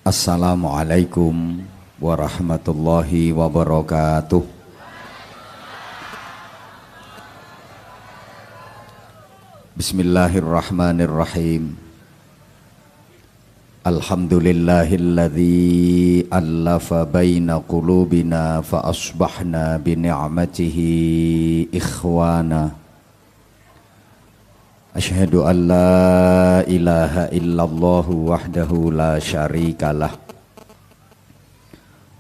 Assalamualaikum warahmatullahi wabarakatuh. Bismillahirrahmanirrahim. Alhamdulillahilladzi allafa baina qulubina fa asbahna bi ni'matihi ikhwana. Asyhadu an la ilaha illallah wahdahu la syarikalah.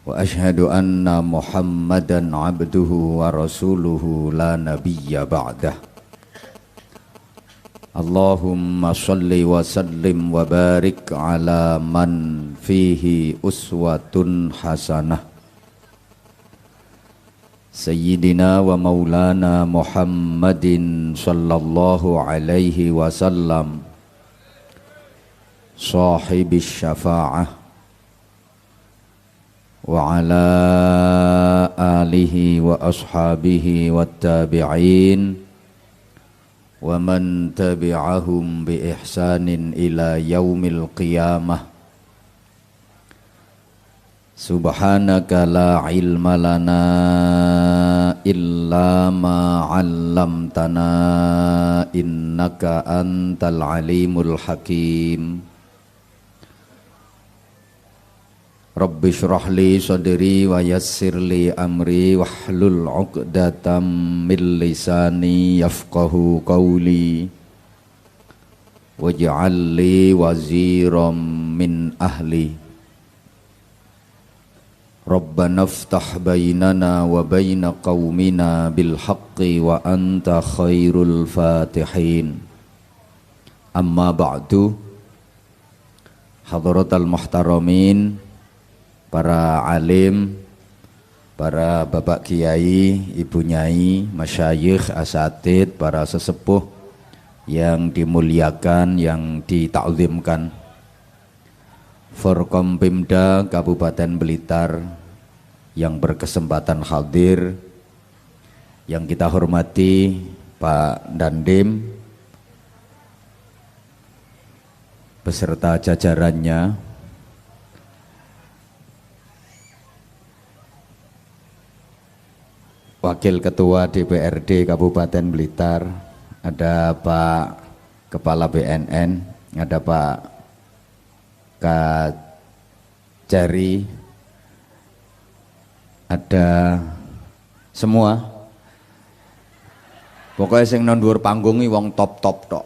Wa asyhadu anna Muhammadan abduhu wa rasuluhu la nabiyya ba'dah. Allahumma salli wa sallim wa barik ala man fihi uswatun hasanah. Sayyidina wa maulana Muhammadin sallallahu alaihi wasallam, sahibis syafa'ah, wa ala alihi wa ashabihi wa tabi'in wa man tabi'ahum bi ihsanin ila yaumil qiyamah. Subhanaka la ilma lana illa ma 'allamtana innaka antal alimul hakim. Rabbi shrah li sadri wa yassir li amri wahlul 'uqdatam min lisani yafqahu qawli waj'al li waziran min ahli. Rabbana iftah bainana wa baina qaumina bil haqqi wa anta khairul fatihin. Amma ba'du. Hadratal muhtaramin, para alim, para bapak kiai, ibu nyai, masyayikh, asatid, para sesepuh yang dimuliakan, yang ditakzimkan. Forkompimda Kabupaten Blitar yang berkesempatan hadir, yang kita hormati Pak Dandim beserta jajarannya, Wakil Ketua DPRD Kabupaten Blitar, ada Pak Kepala BNN, ada Pak Kajari, ada semua. Pokoknya sing nang dhuwur panggung iki wong top-top tok.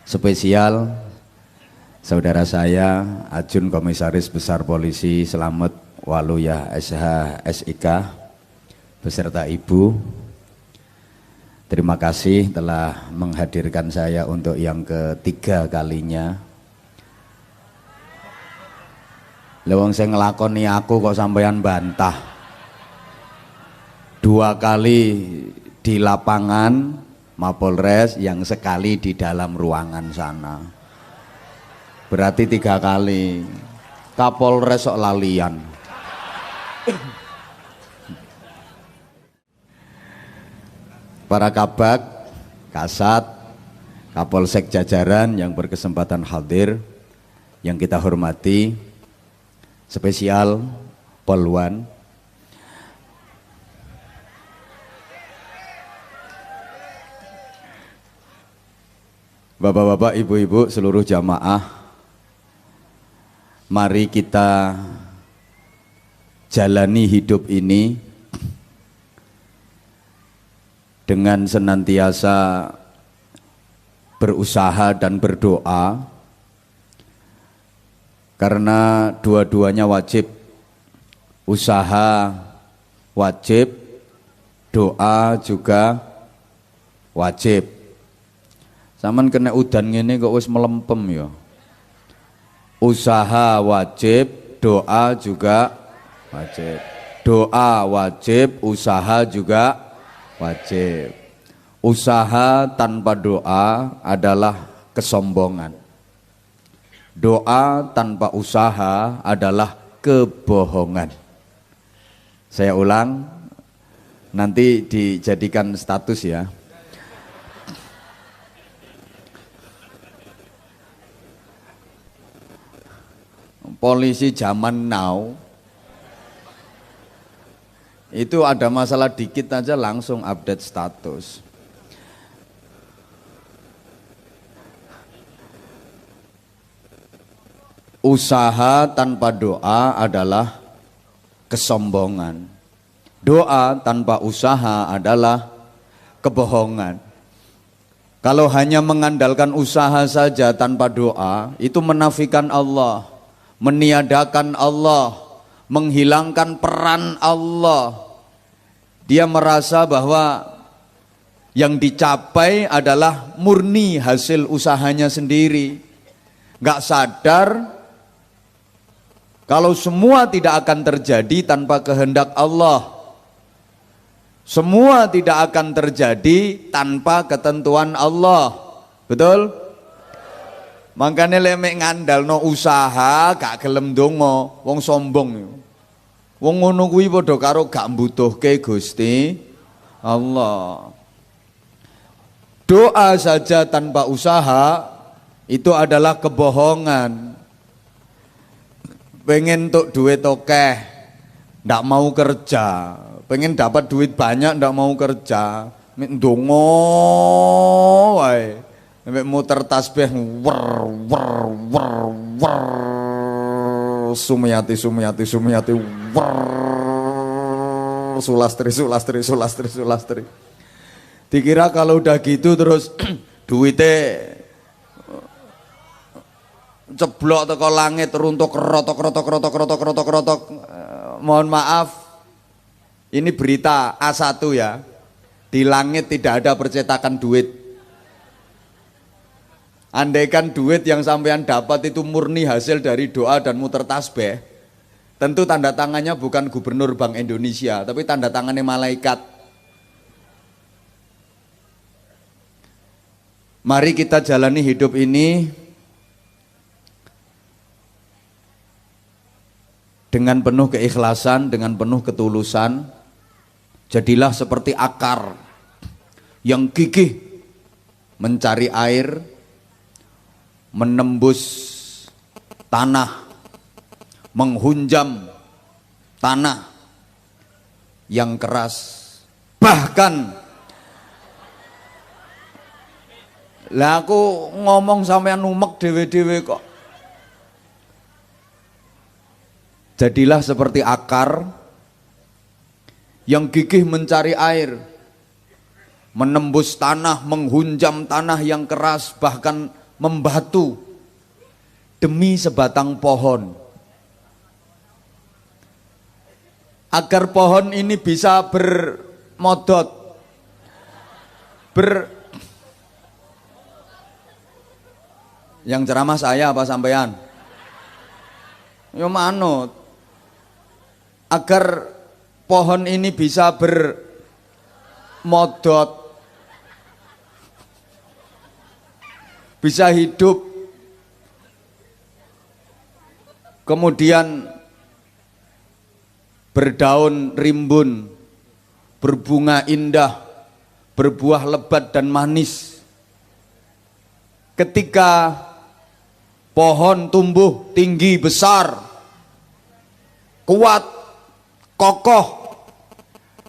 Spesial saudara saya Ajun Komisaris Besar Polisi Slamet Waluya SH SIK beserta Ibu. Terima kasih telah menghadirkan saya untuk yang ketiga kalinya. Lewang saya ngelakoni aku kok sampeyan bantah. 2 kali di lapangan Mapolres, yang sekali di dalam ruangan sana. Berarti 3 kali. Kapolres sok lalian. Para kabak, kasat, kapolsek jajaran yang berkesempatan hadir, yang kita hormati, spesial Polwan, bapak-bapak, ibu-ibu, seluruh jamaah, mari kita jalani hidup ini dengan senantiasa berusaha dan berdoa, karena dua-duanya wajib. Usaha wajib, doa juga wajib. Saman kena udan ngene kok wis melempem ya. Usaha wajib, doa juga wajib. Doa wajib, usaha juga wajib. Usaha tanpa doa adalah kesombongan. Doa tanpa usaha adalah kebohongan. Saya ulang, nanti dijadikan status ya. polisi zaman now itu ada masalah dikit aja langsung update status. Usaha tanpa doa adalah kesombongan. Doa tanpa usaha adalah kebohongan. Kalau hanya mengandalkan usaha saja tanpa doa, itu menafikan Allah, meniadakan Allah, menghilangkan peran Allah. Dia merasa bahwa yang dicapai adalah murni hasil usahanya sendiri. Gak sadar kalau semua tidak akan terjadi tanpa kehendak Allah. Semua tidak akan terjadi tanpa ketentuan Allah. Betul? Makanya lemek ngandalno usaha gak gelem donga, wong sombong. Wong ngono kuwi padha karo gak mbutuhke Gusti Allah. Doa saja tanpa usaha itu adalah kebohongan. Pengen untuk duit akeh, ndak mau kerja. Pengen dapat duit banyak, ndak mau kerja. Mek ndonga wae. Mek muter tasbih wer wer wer wer. Sumiyati sumiyati sumiyati wer. Sulastri sulastri sulastri sulastri. Dikira kalau udah gitu terus duitnya ceblok teko langit runtuh kerotok kerotok kerotok kerotok kerotok kerotok. Mohon maaf, ini berita A1 ya. Di langit tidak ada percetakan duit. Andaikan duit yang sampean dapat itu murni hasil dari doa dan muter tasbih, tentu tanda tangannya bukan gubernur Bank Indonesia, tapi tanda tangannya malaikat. Mari kita jalani hidup ini dengan penuh keikhlasan, dengan penuh ketulusan. Jadilah seperti akar yang gigih mencari air, menembus tanah, menghunjam tanah yang keras. Bahkan lah aku ngomong sampean numek dewe-dewe kok. Jadilah seperti akar yang gigih mencari air, menembus tanah, menghunjam tanah yang keras, bahkan membatu demi sebatang pohon. Agar pohon ini bisa bermodot, yang ceramah saya apa sampean? Yo manut. Agar pohon ini bisa bermodot, bisa hidup, kemudian berdaun rimbun, berbunga indah, berbuah lebat dan manis. Ketika pohon tumbuh tinggi besar, kuat, kokoh,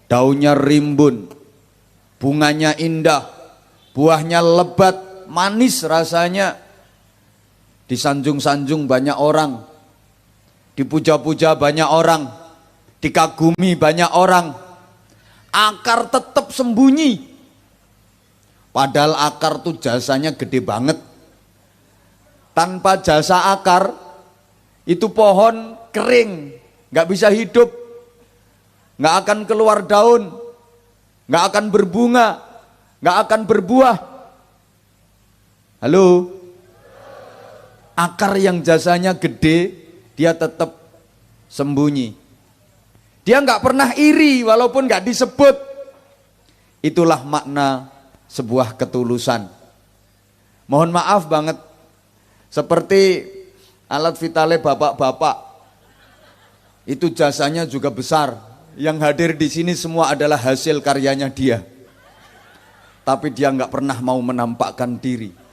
daunnya rimbun, bunganya indah, buahnya lebat, manis rasanya, disanjung-sanjung banyak orang, dipuja-puja banyak orang, dikagumi banyak orang. Akar tetap sembunyi, padahal akar tuh jasanya gede banget. Tanpa jasa akar itu pohon kering, nggak bisa hidup, nggak akan keluar daun, nggak akan berbunga, nggak akan berbuah. Halo, akar yang jasanya gede dia tetap sembunyi. Dia nggak pernah iri walaupun nggak disebut. Itulah makna sebuah ketulusan. Mohon maaf banget, seperti alat vitale bapak-bapak, itu jasanya juga besar. Yang hadir di sini semua adalah hasil karyanya dia. Tapi dia nggak pernah mau menampakkan diri.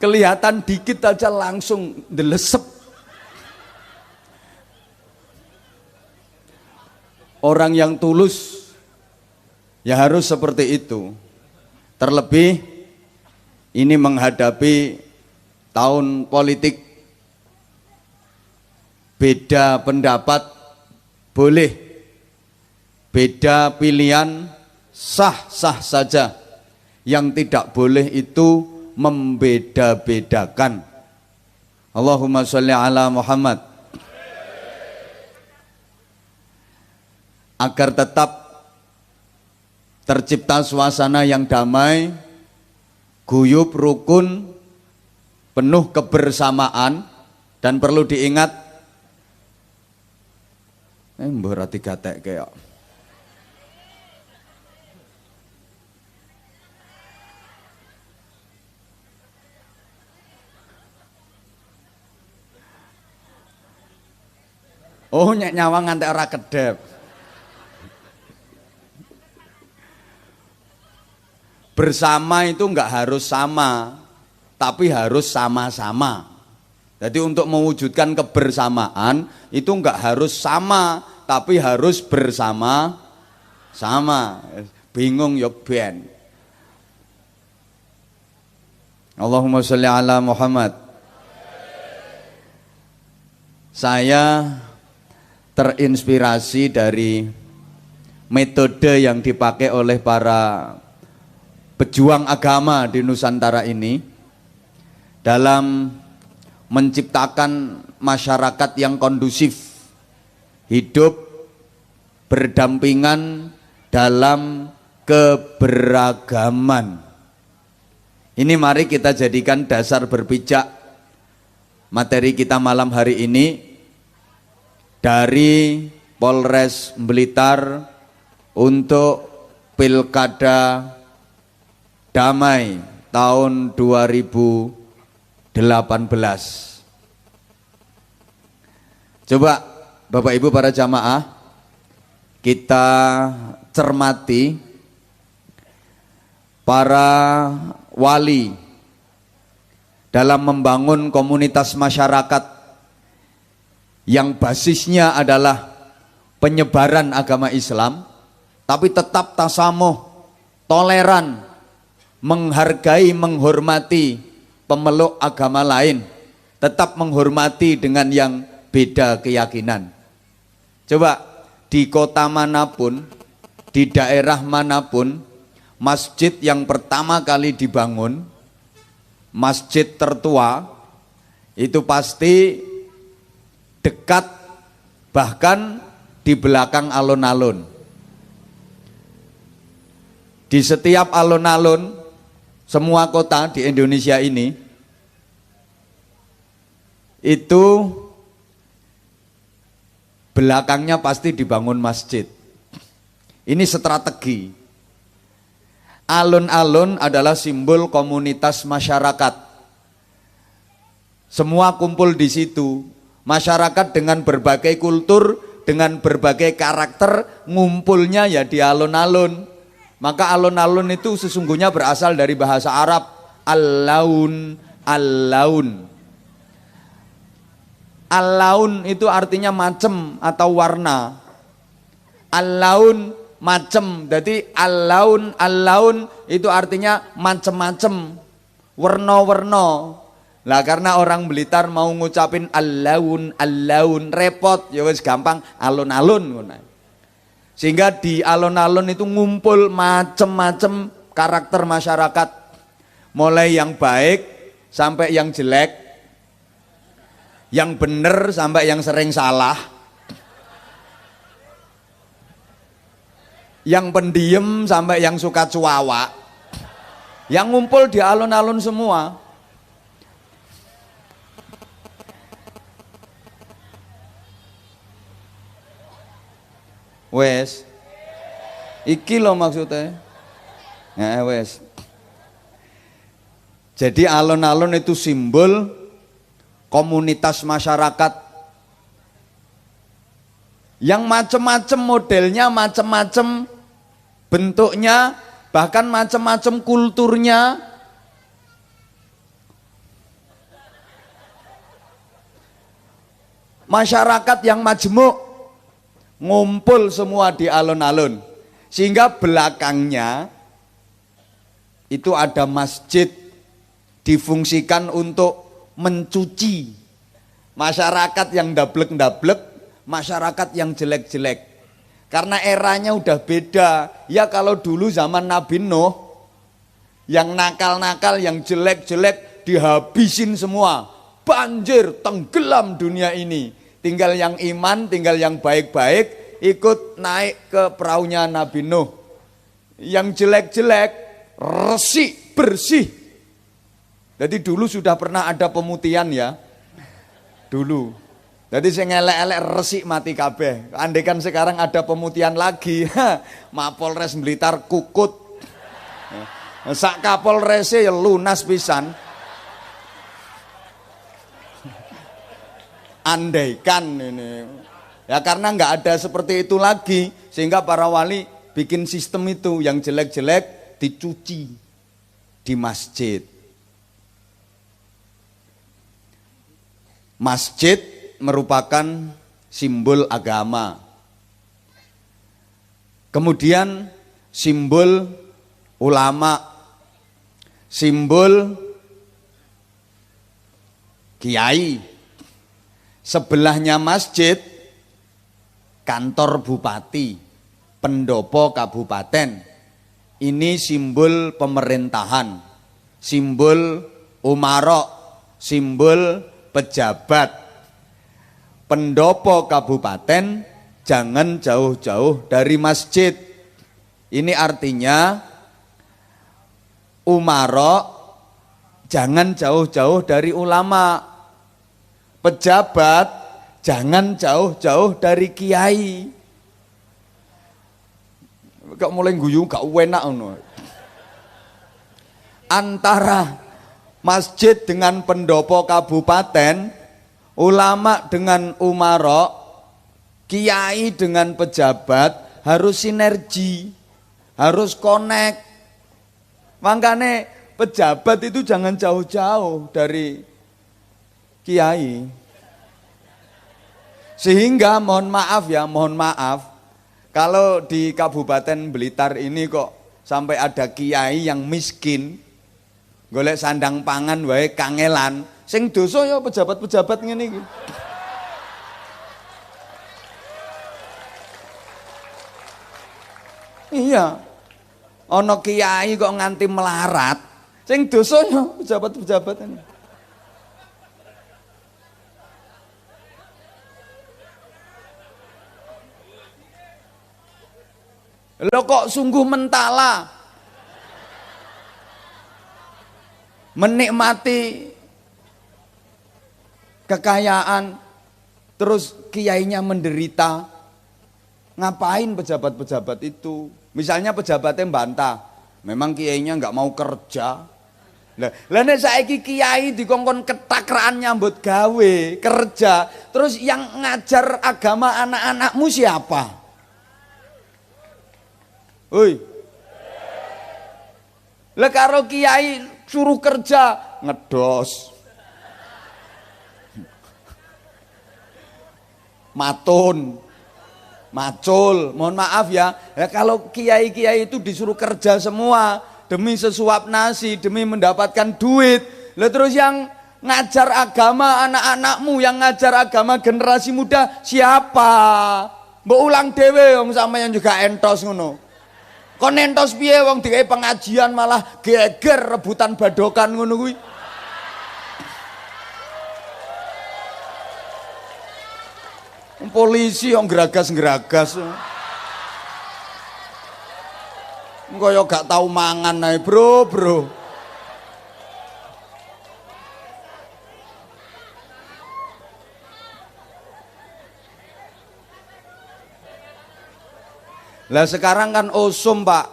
kelihatan dikit aja langsung delesep. Orang yang tulus ya harus seperti itu. Terlebih ini menghadapi tahun politik, beda pendapat boleh, beda pilihan sah-sah saja. Yang tidak boleh itu membeda-bedakan. Allahumma sholli ala Muhammad. Agar tetap tercipta suasana yang damai, guyub, rukun, penuh kebersamaan, dan perlu diingat, berarti gatek kayak. Oh, nyawang ngantek ora kedep. Bersama itu enggak harus sama, tapi harus sama-sama. Jadi untuk mewujudkan kebersamaan itu enggak harus sama, tapi harus bersama-sama. Bingung ya ben. Allahumma sholli ala Muhammad. Saya terinspirasi dari metode yang dipakai oleh para pejuang agama di Nusantara ini dalam menciptakan masyarakat yang kondusif, hidup berdampingan dalam keberagaman. Ini mari kita jadikan dasar berpijak materi kita malam hari ini dari Polres Blitar untuk Pilkada Damai tahun 2018. Coba Bapak Ibu para jamaah kita cermati para wali dalam membangun komunitas masyarakat yang basisnya adalah penyebaran agama Islam, tapi tetap tasamuh, toleran, menghargai, menghormati pemeluk agama lain, tetap menghormati dengan yang beda keyakinan. Coba di kota manapun, di daerah manapun, masjid yang pertama kali dibangun, masjid tertua, itu pasti dekat, bahkan di belakang alun-alun. Di setiap alun-alun semua kota di Indonesia ini itu belakangnya pasti dibangun masjid. Ini strategi. Alun-alun adalah simbol komunitas masyarakat. Semua kumpul di situ. Masyarakat dengan berbagai kultur, dengan berbagai karakter ngumpulnya ya di alun-alun. Maka alun-alun itu sesungguhnya berasal dari bahasa Arab, al-laun, al-laun. Al-laun itu artinya macem atau warna. Al-laun macem. Jadi al-laun, al-laun itu artinya macem-macem, werna-werna. Lah karena orang Blitar mau ngucapin al-laun, al-laun repot, ya wis gampang alun-alun. Sehingga di alun-alun itu ngumpul macem-macem karakter masyarakat, mulai yang baik sampai yang jelek, yang benar sampai yang sering salah, yang pendiam sampai yang suka cuawa, yang ngumpul di alun-alun semua. Wes, iki lo maksudnya, ya wes. Jadi alun-alun itu simbol komunitas masyarakat yang macam-macam modelnya, macam-macam bentuknya, bahkan macam-macam kulturnya. masyarakat yang majemuk, ngumpul semua di alun-alun, sehingga belakangnya itu ada masjid difungsikan untuk mencuci masyarakat yang dablek-dablek, masyarakat yang jelek-jelek. Karena eranya udah beda. Ya kalau dulu zaman Nabi Nuh, yang nakal-nakal, yang jelek-jelek dihabisin semua, banjir, tenggelam dunia ini. Tinggal yang iman, tinggal yang baik-baik ikut naik ke perahunya Nabi Nuh. Yang jelek-jelek resik, bersih. Jadi dulu sudah pernah ada pemutihan ya. Dulu. Jadi saya ngelek-elek resik mati kabeh. Andaikan sekarang ada pemutihan lagi, Mapolres Blitar kukut. Sak Kapolrese ya lunas pisan. Andaikan ini. Ya karena nggak ada seperti itu lagi, sehingga para wali bikin sistem itu, yang jelek-jelek dicuci di masjid. Masjid merupakan simbol agama. Kemudian simbol ulama, simbol kiai. Sebelahnya masjid kantor bupati, pendopo kabupaten. Ini simbol pemerintahan, simbol umarok, simbol pejabat. Pendopo kabupaten jangan jauh-jauh dari masjid. Ini artinya umarok jangan jauh-jauh dari ulama. Pejabat jangan jauh-jauh dari kiai. Kok mulai guyu gak enak ngono. Antara masjid dengan pendopo kabupaten, ulama dengan umarok, kiai dengan pejabat harus sinergi, harus connect. Makanya pejabat itu jangan jauh-jauh dari kiai. Sehingga mohon maaf ya, mohon maaf, kalau di Kabupaten Blitar ini kok sampai ada kiai yang miskin, golek sandang pangan wae kangelan, sing dosa ya pejabat-pejabat ngene iki. Iya. Ana kiai kok nganti melarat, sing dosa ya pejabat-pejabat ini. Lo kok sungguh mentala menikmati kekayaan, terus kiainya menderita. Ngapain pejabat-pejabat itu? Misalnya pejabatnya bantah, memang kiainya nggak mau kerja. Lah nek saiki kiai dikongkon ketakraan nyambut gawe, kerja, terus yang ngajar agama anak-anakmu siapa? Hoi. Lah karo kiai suruh kerja ngedos. Matun. Macul, mohon maaf ya. Ya kalau kiai-kiai itu disuruh kerja semua demi sesuap nasi, demi mendapatkan duit. Lah terus yang ngajar agama anak-anakmu, yang ngajar agama generasi muda siapa? Mbok ulang dhewe wong sampeyan juga entos ngono. Kon entos piye wong dikai pengajian malah geger rebutan badokan ngono kuwi. Polisi yang geragas-geragas. Kaya gak tahu mangan ae, bro. Lah sekarang kan usum Pak.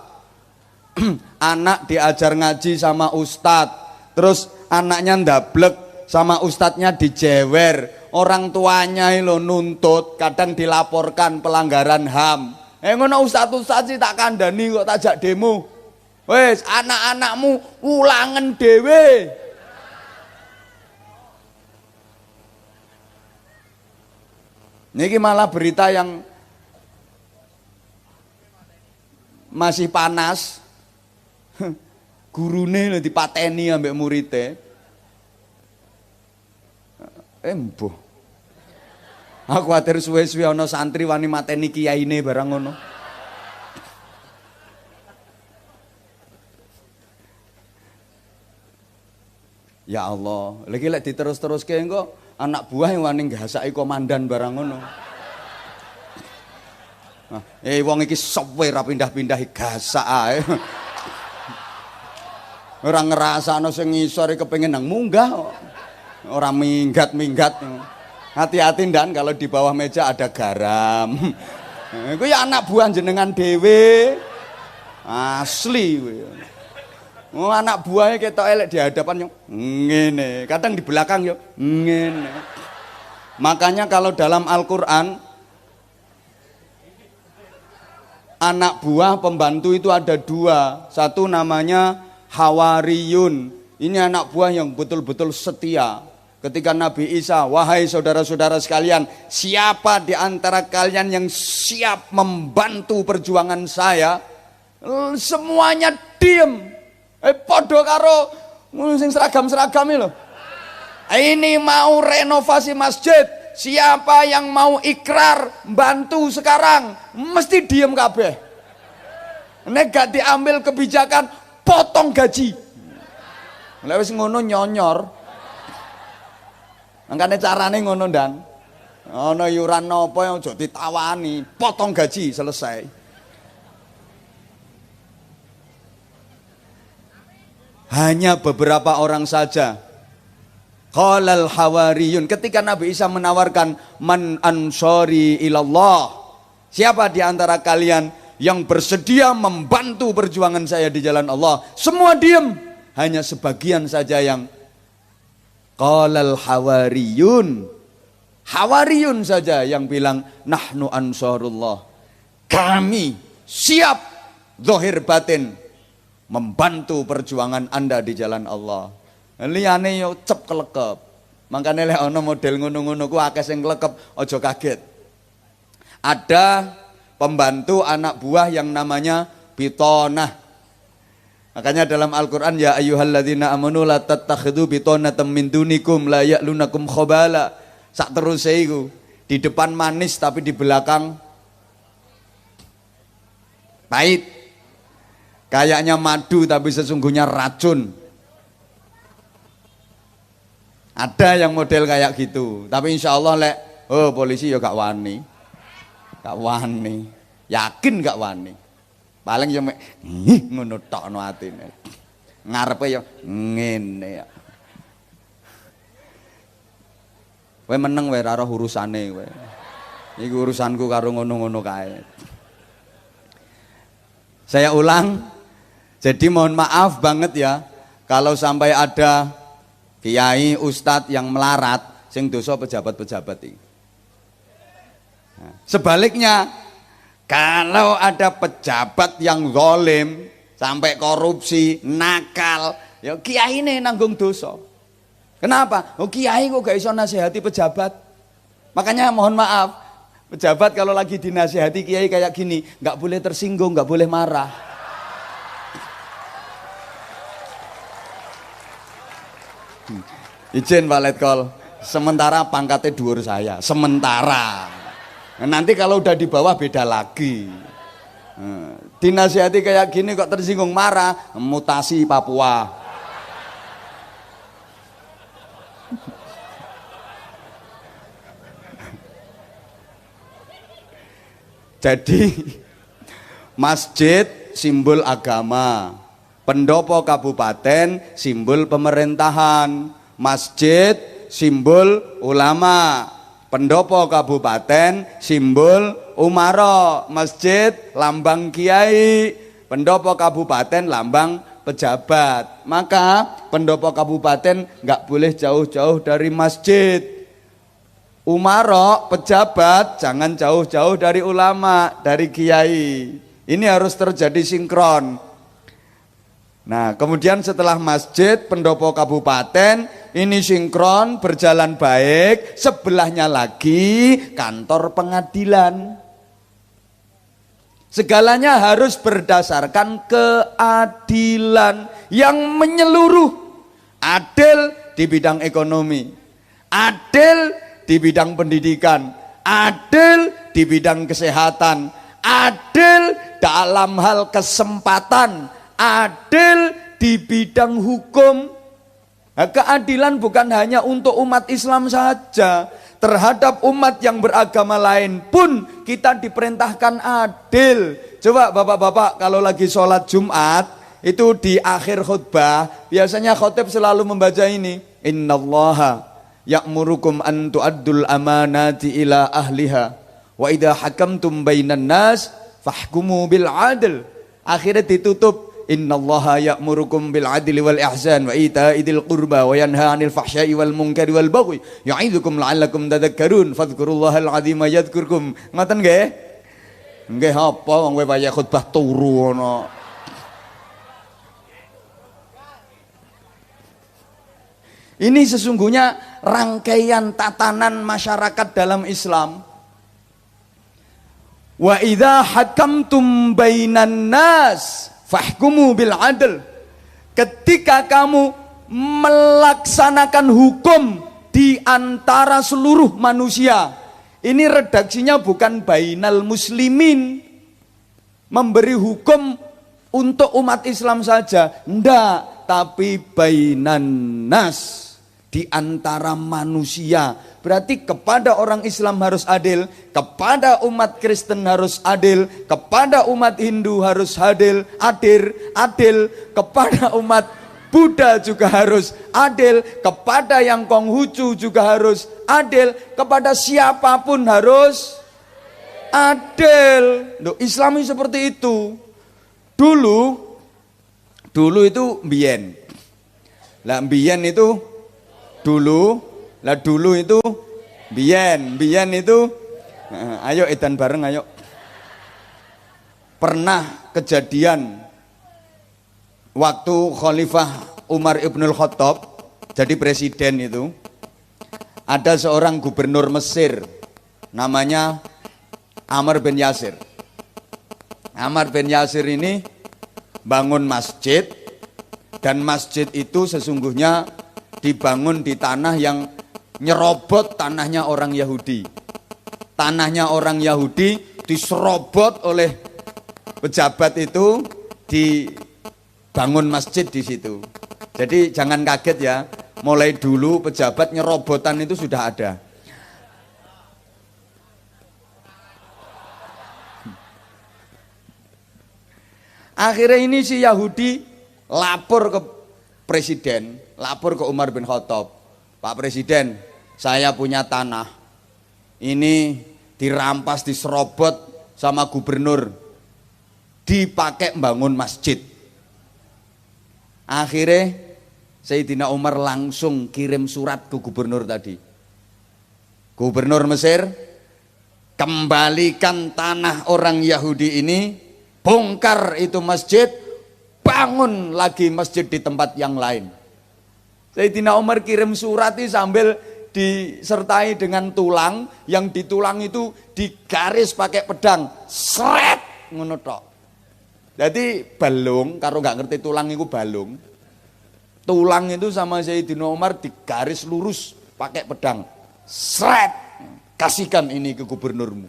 Anak diajar ngaji sama ustadz, terus anaknya ndablek sama ustadznya dijewer. Orang tuanya lo nuntut, kadang dilaporkan pelanggaran HAM. Ngono ustadz sih tak kandani kok tajak demo. Wes anak-anakmu ulangen dhewe. Niki malah berita yang masih panas. Gurune lho dipateni ambek muridé. Embuh. Aku kuwatir suwe-suwe ana santri wani mateni kiyaine barang ngono. Ya Allah, lagi lek diterus-teruske engko anak buah yang wani nggahasaki komandan barang ngono. Nah, wong iki software ra pindah-pindah gasak ae. Ora ngrasakno sing ngisor kepengin nang munggah. Ora minggat-minggat. Hati-hati ndan kalau di bawah meja ada garam. Iku ya anak buah jenengan dhewe. Asli kowe. Oh, anak buahnya ketok elek di hadapan yo ngene, kadang di belakang yo ngene. Makanya kalau dalam Al-Qur'an anak buah pembantu itu ada dua. Satu namanya Hawariyun. Ini anak buah yang betul-betul setia. Ketika Nabi Isa, wahai saudara-saudara sekalian, siapa di antara kalian yang siap membantu perjuangan saya? Semuanya diem. Podo karo sing seragam-seragam lho. Ini mau renovasi masjid. Siapa yang mau ikrar bantu sekarang? Mesti diem kabeh. Nek gak diambil kebijakan potong gaji. Lek wis ngono nyonyor. Mangkane carane ngono ndang. Ana yuran napa yang aja ditawani, potong gaji selesai. Hanya beberapa orang saja. Qalal hawariyun, ketika Nabi Isa menawarkan man ansori ilallah, siapa di antara kalian yang bersedia membantu perjuangan saya di jalan Allah? Semua diam, hanya sebagian saja yang qalal hawariyun. Hawariyun saja yang bilang nahnu ansarullah. Kami siap zahir batin membantu perjuangan Anda di jalan Allah. Liyane yo cep kelekep. Makane lek ana model ngono-ngono ku akeh sing kelekep, aja kaget. Ada pembantu anak buah yang namanya bitonah. Makanya dalam Al-Qur'an ya ayyuhalladzina amanu la tattakhidhu bitonatan min dunikum la ya'lunakum khabala. Sak teruse iku. Di depan manis tapi di belakang pahit. Kayaknya madu tapi sesungguhnya racun. Ada yang model kayak gitu. Tapi insya Allah lek, polisi ya gak wani. Gak wani. Yakin gak wani. Paling ya ngono tokno atine. Ngarepe ya ngene ya. Kowe meneng wae ora roh urusane kowe. Iki urusanku karo ngono-ngono kae. Saya ulang. Jadi mohon maaf banget ya kalau sampai ada kiai, ustadz yang melarat sing dosa pejabat-pejabat ini. Nah, sebaliknya kalau ada pejabat yang zalim sampai korupsi, nakal, ya kiai ini nanggung dosa. Kenapa? Oh kiai kok gak iso nasihati pejabat. Makanya mohon maaf, pejabat kalau lagi dinasihati kiai kayak gini, nggak boleh tersinggung, nggak boleh marah. Izin Pak Letkol, sementara pangkatnya dhuwur saya, sementara. Nanti kalau udah di bawah beda lagi. Dinasihati kayak gini kok tersinggung marah, mutasi Papua. Jadi masjid simbol agama, pendopo kabupaten simbol pemerintahan, masjid simbol ulama, pendopo kabupaten simbol umaro, masjid lambang kiai, pendopo kabupaten lambang pejabat. Maka pendopo kabupaten nggak boleh jauh-jauh dari masjid, umaro pejabat jangan jauh-jauh dari ulama, dari kiai. Ini harus terjadi sinkron. Nah kemudian setelah masjid, pendopo kabupaten, ini sinkron, berjalan baik, sebelahnya lagi kantor pengadilan. Segalanya harus berdasarkan keadilan yang menyeluruh. Adil di bidang ekonomi, adil di bidang pendidikan, adil di bidang kesehatan, adil dalam hal kesempatan, adil di bidang hukum. Nah, keadilan bukan hanya untuk umat Islam saja, terhadap umat yang beragama lain pun kita diperintahkan adil. Coba bapak-bapak kalau lagi sholat Jumat, itu di akhir khutbah biasanya khotib selalu membaca ini, innallaha ya'murukum an tu'addul amanati ila ahliha wa idha hakamtum bainan nas fahkumu bil adl. Akhirnya ditutup, innallaha ya'murukum bil adli wal ihsan wa ita'idil qurba wa yanha 'anil fahsya'i wal munkari wal baghi ya'idzukum la'allakum tadhakkarun fadhkurullahal 'azima yadhkurkum. Ngoten nggih? Nggih apa wong kowe paye khutbah turu ngono. Ini sesungguhnya rangkaian tatanan masyarakat dalam Islam. Wa idza hakamtum bainan nas fahkumu bil adl. Ketika kamu melaksanakan hukum di antara seluruh manusia. Ini redaksinya bukan bainal muslimin, memberi hukum untuk umat Islam saja, ndak, tapi bainan nas, di antara manusia. Berarti kepada orang Islam harus adil, kepada umat Kristen harus adil, kepada umat Hindu harus adil, kepada umat Buddha juga harus adil, kepada yang Konghucu juga harus adil, kepada siapapun harus adil. Loh, Islam seperti itu. Dulu itu mbiyen. Lah mbiyen itu dulu itu biyen itu ayo edan bareng ayo. Pernah kejadian waktu Khalifah Umar Ibnul Khattab jadi presiden itu, ada seorang gubernur Mesir namanya Ammar bin Yasir. Ammar bin Yasir ini bangun masjid, dan masjid itu sesungguhnya dibangun di tanah yang nyerobot tanahnya orang Yahudi. Tanahnya orang Yahudi diserobot oleh pejabat itu, dibangun masjid di situ. Jadi jangan kaget ya, mulai dulu pejabat nyerobotan itu sudah ada. Akhirnya ini si Yahudi lapor ke presiden, lapor ke Umar bin Khattab. Pak Presiden, saya punya tanah, ini dirampas, diserobot sama gubernur, dipakai bangun masjid. Akhirnya Sayyidina Umar langsung kirim surat ke gubernur tadi. Gubernur Mesir, kembalikan tanah orang Yahudi ini, bongkar itu masjid, bangun lagi masjid di tempat yang lain. Sayyidina Umar kirim surat ini sambil disertai dengan tulang, yang di tulang itu digaris pakai pedang, seret ngono tok. Jadi balung, kalau nggak ngerti tulang itu balung, tulang itu sama Sayyidina Umar digaris lurus pakai pedang, seret, kasihkan ini ke gubernurmu.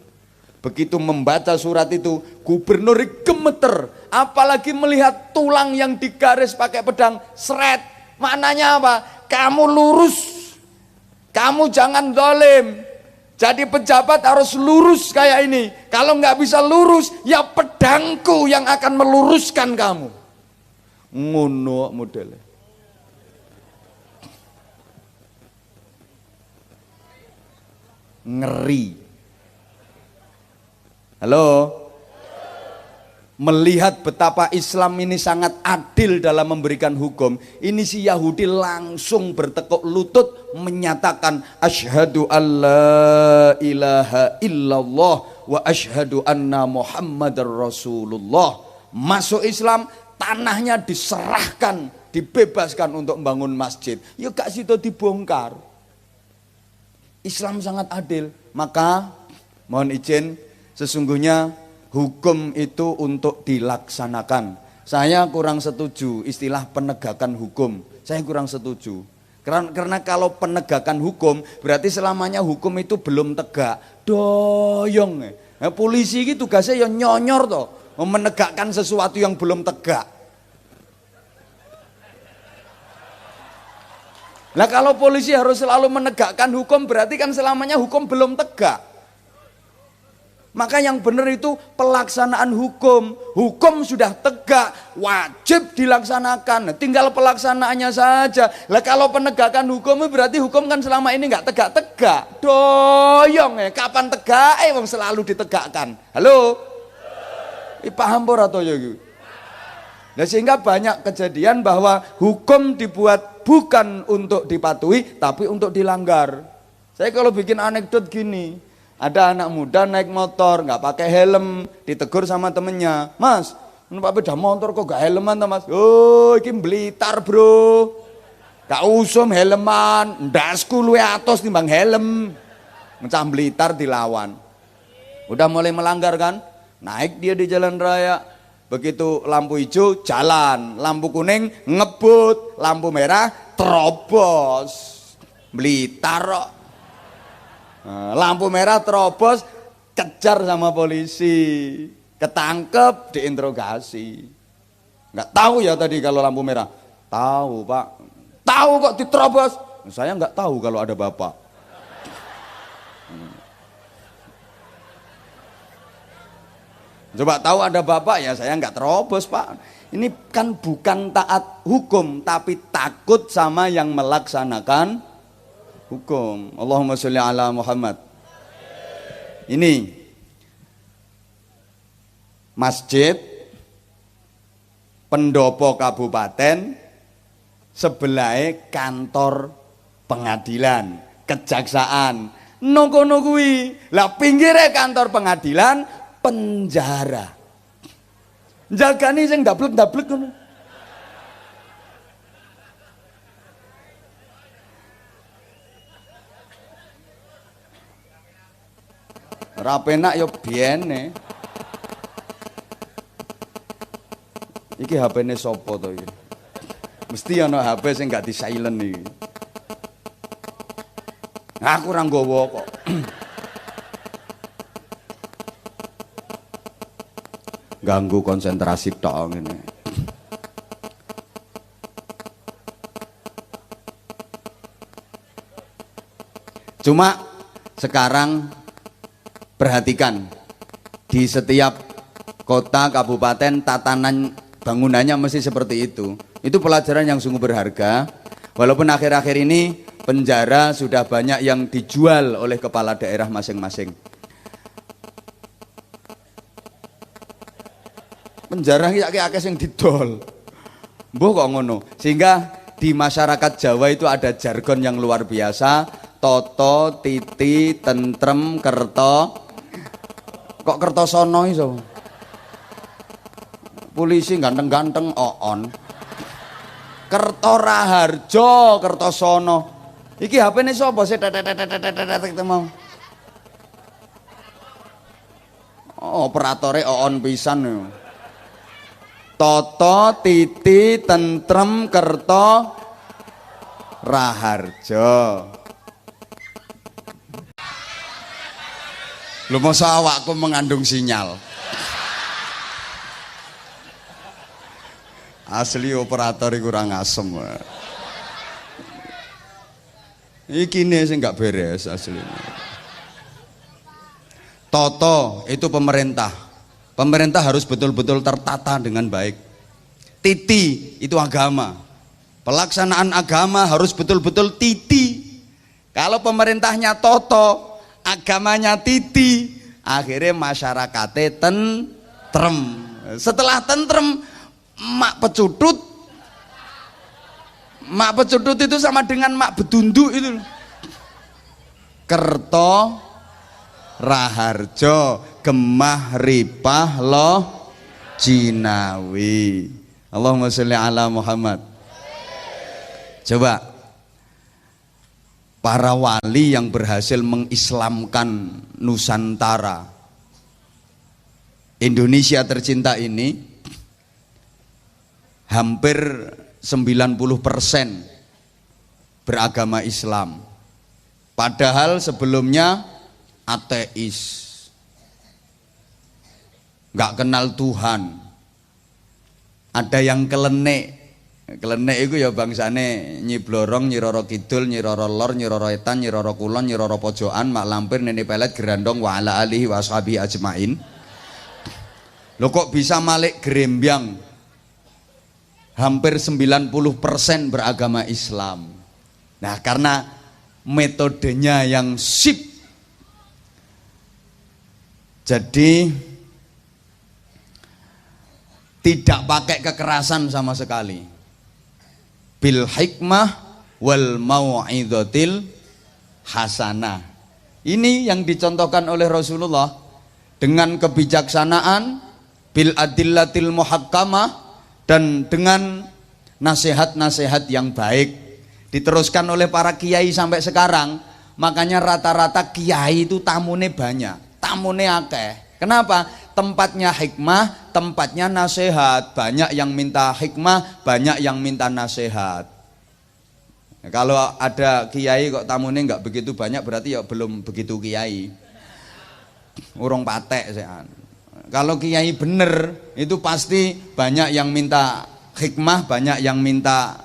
Begitu membaca surat itu, gubernur gemeter, apalagi melihat tulang yang digaris pakai pedang, seret. Maknanya apa? Kamu lurus, kamu jangan zalim. Jadi pejabat harus lurus kayak ini. Kalau nggak bisa lurus, ya pedangku yang akan meluruskan kamu. Ngono modelnya. Ngeri. Halo? Melihat betapa Islam ini sangat adil dalam memberikan hukum, ini si Yahudi langsung bertekuk lutut menyatakan asyhadu alla ilaha illallah wa asyhadu anna Muhammadar Rasulullah. Masuk Islam tanahnya diserahkan, dibebaskan untuk membangun masjid. Ya gak situ dibongkar. Islam sangat adil. Maka mohon izin, sesungguhnya hukum itu untuk dilaksanakan. Saya kurang setuju istilah penegakan hukum. Saya kurang setuju. Karena kalau penegakan hukum berarti selamanya hukum itu belum tegak. Doyong. Nah, polisi itu tugasnya yang nyonyor toh, menegakkan sesuatu yang belum tegak. Nah kalau polisi harus selalu menegakkan hukum berarti kan selamanya hukum belum tegak. Maka yang benar itu pelaksanaan hukum. Hukum sudah tegak, wajib dilaksanakan. Tinggal pelaksanaannya saja. Lah kalau penegakan hukum berarti hukum kan selama ini nggak tegak-tegak. Doyong ya, kapan tegak? Wong selalu ditegakkan. Halo? Paham ora to ya iki? Nah, sehingga banyak kejadian bahwa hukum dibuat bukan untuk dipatuhi tapi untuk dilanggar. Saya kalau bikin anekdot gini, ada anak muda naik motor nggak pakai helm, ditegur sama temennya, "Mas, numpak sepeda motor kok gak helman toh, Mas?" "Oh, iki Blitar, Bro. Gak usum helman, ndasku luwih atos timbang helm." Mencah Blitar dilawan. Udah mulai melanggar kan? Naik dia di jalan raya. Begitu lampu hijau jalan, lampu kuning ngebut, lampu merah terobos. Blitar kok. Lampu merah terobos, kejar sama polisi, ketangkep, diinterogasi. Nggak tahu ya tadi kalau lampu merah? Tahu Pak. Tahu kok diterobos? Saya nggak tahu kalau ada Bapak. Coba tahu ada Bapak ya saya nggak terobos Pak. Ini kan bukan taat hukum tapi takut sama yang melaksanakan hukum. Allahumma sholli ala Muhammad. Ini masjid pendopo kabupaten, sebelah kantor pengadilan, kejaksaan. Nongkono kuwi. Lah pinggire kantor pengadilan, penjara. Jagani sing dablek-dablek ngono. Rapenak yo biene. Iki HP-ne sapa to iki? Mesti ana HP sing gak di silent iki. Aku ora nggawa kok. Ganggu konsentrasi tok ngene. Cuma sekarang perhatikan, di setiap kota, kabupaten, tatanan bangunannya mesti seperti itu. Itu pelajaran yang sungguh berharga. Walaupun akhir-akhir ini penjara sudah banyak yang dijual oleh kepala daerah masing-masing. Penjara akeh-akeh sing didol. Mbuh kok ngono. Sehingga di masyarakat Jawa itu ada jargon yang luar biasa. Toto, titi, tentrem, kerto. Kok Kertosono iso? Polisi ganteng-ganteng oon. Kerto Raharjo, Kertosono. Iki HP-ne sapa sih? Mau. Oh, operatore oon pisan. Toto, titi, tentrem, kerto, Raharjo. Lu masa awakku mengandung sinyal. Asli operator kurang asem. Iki nih sih nggak beres asli. Toto itu pemerintah. Pemerintah harus betul-betul tertata dengan baik. Titi itu agama. Pelaksanaan agama harus betul-betul titi. Kalau pemerintahnya toto, agamanya titi, akhirnya masyarakatnya tentrem. Setelah tentrem, mak pecudut itu sama dengan mak bedundu itu. Kerto Raharjo, Gemah Ripah Loh Jinawi. Allahumma sholli ala Muhammad. Coba para wali yang berhasil mengislamkan Nusantara, Indonesia tercinta ini, hampir 90% beragama Islam. Padahal sebelumnya ateis, nggak kenal Tuhan. Ada yang kelenek itu ya bangsane Nyi Blorong, Nyi Roro Kidul, Nyi Roro Lor, Nyi Roro Etan, Nyi Roro Kulon, Nyi Roro Pojokan, Mak Lampir, Nini Pelet, Gerandong, wa ala alihi wa ashabihi ajmain. Lo kok bisa Malik Gerembyang hampir 90% beragama Islam? Nah, karena metodenya yang sip. Jadi tidak pakai kekerasan sama sekali. Bil hikmah wal mau'izatil hasanah. Ini yang dicontohkan oleh Rasulullah dengan kebijaksanaan, bil adillatil muhakkamah, dan dengan nasihat-nasihat yang baik. Diteruskan oleh para kiai sampai sekarang. Makanya rata-rata kiai itu tamune banyak, tamune akeh. Kenapa? Tempatnya hikmah, tempatnya nasihat. Banyak yang minta hikmah, banyak yang minta nasihat. Nah, kalau ada kiai kok tamunya nggak begitu banyak, berarti ya belum begitu kiai. Urung patek sean. Kalau kiai bener, itu pasti banyak yang minta hikmah, banyak yang minta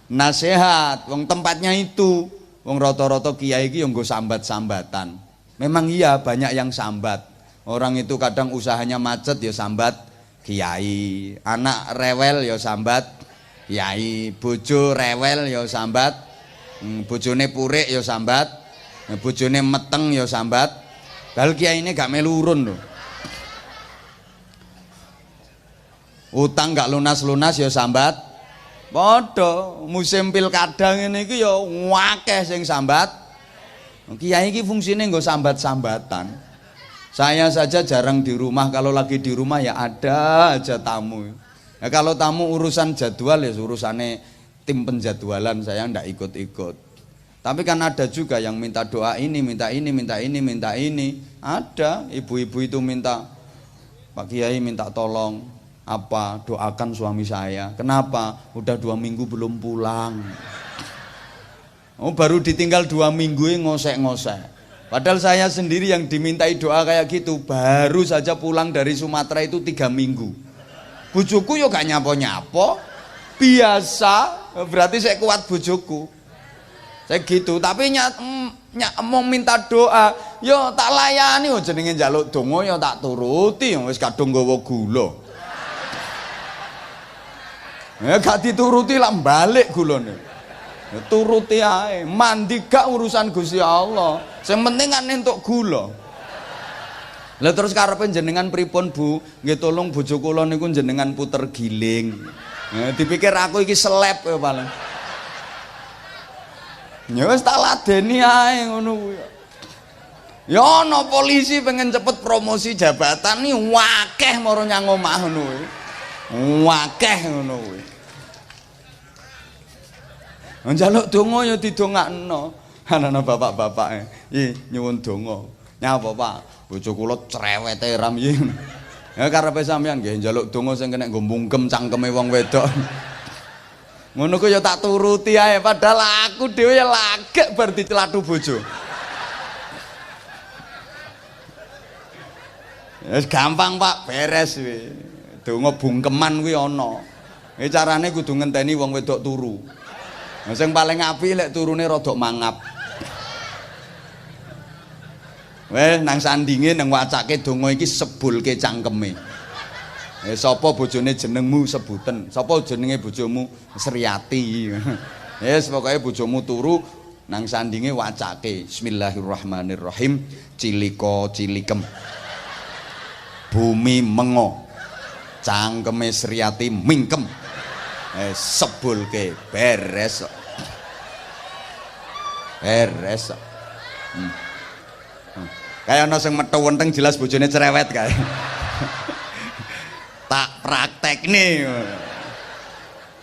nasihat. Wong tempatnya itu, wong roto-roto kiai iki yang nggo sambat-sambatan. Memang iya banyak yang sambat. Orang itu kadang usahanya macet ya sambat kiai, anak rewel ya sambat kiai, bojo rewel ya sambat, bojone purik ya sambat, bojone meteng ya sambat. Padahal kiai ini gak melu urun loh. Utang gak lunas-lunas ya sambat. Padha musim pilkada ngene iki ya akeh sing sambat. Kiai iki fungsine nggo sambat-sambatan. Saya saja jarang di rumah, kalau lagi di rumah ya ada aja tamu. Ya, kalau tamu urusan jadwal ya urusannya tim penjadwalan, saya ndak ikut-ikut. Tapi kan ada juga yang minta doa ini, minta ini, minta ini, minta ini. Ada ibu-ibu itu minta, Pak Kiai minta tolong apa, doakan suami saya. Kenapa? Udah 2 minggu belum pulang. Oh, baru ditinggal 2 minggu ngosek-ngosek. Padahal saya sendiri yang dimintai doa kayak gitu baru saja pulang dari Sumatera itu 3 minggu. Bojoku yo gak nyapo-nyapo, biasa, berarti saya kuat bojoku. Saya gitu, tapi mau minta doa, yo tak layani, yo jenenge njaluk donga yo tak turuti, wis kadung nggawa gula. Ya gak dituruti lah balik gulane. Ya, turuti ae, mandi gak urusan Gusti Allah. Sing penting kan entuk gula. Lah terus karepe jenengan pripun Bu? Nggih tolong bojo kula niku jenengan puter giling. Ya, dipikir aku iki seleb ya paling. Ya wis tak ladeni ae ngono kuwi. Ya ana polisi pengen cepet promosi jabatan nih wakeh maro nyang omah ngono kuwi. Wakeh ngono kuwi. Njaluk donga ya didongakno. Ana bapak-bapake, "Ih, nyuwun donga." "Nyapa, Pak? Bojo kula cerewete ram iki." Ya karepe sampean nggih njaluk donga sing kena nggo mungkem cangkeme wong wedok. Ngono ku ya tak turuti ae, padahal aku dhewe ya lagek bar dicelathu bojo. Wis gampang, Pak, beres kuwi. Donga bungkeman kuwi ana. Carane kudu ngenteni wong wedok turu. Nah, sing paling apik lek turune rada mangap. Weh nang sandinge nang wacake donga iki sebulke cangkeme. Sapa bojone jenengmu sebuten. Sapa jenenge bojomu Sriati. Yes pokoke bojomu turu nang sandinge wacake Bismillahirrahmanirrahim. Ciliko cilikem. Bumi mengo. Cangkeme Sriati mingkem. Sebulke beres. Beres. Kayak ana sing methu wenteng jelas bojone cerewet kae. Tak praktekne.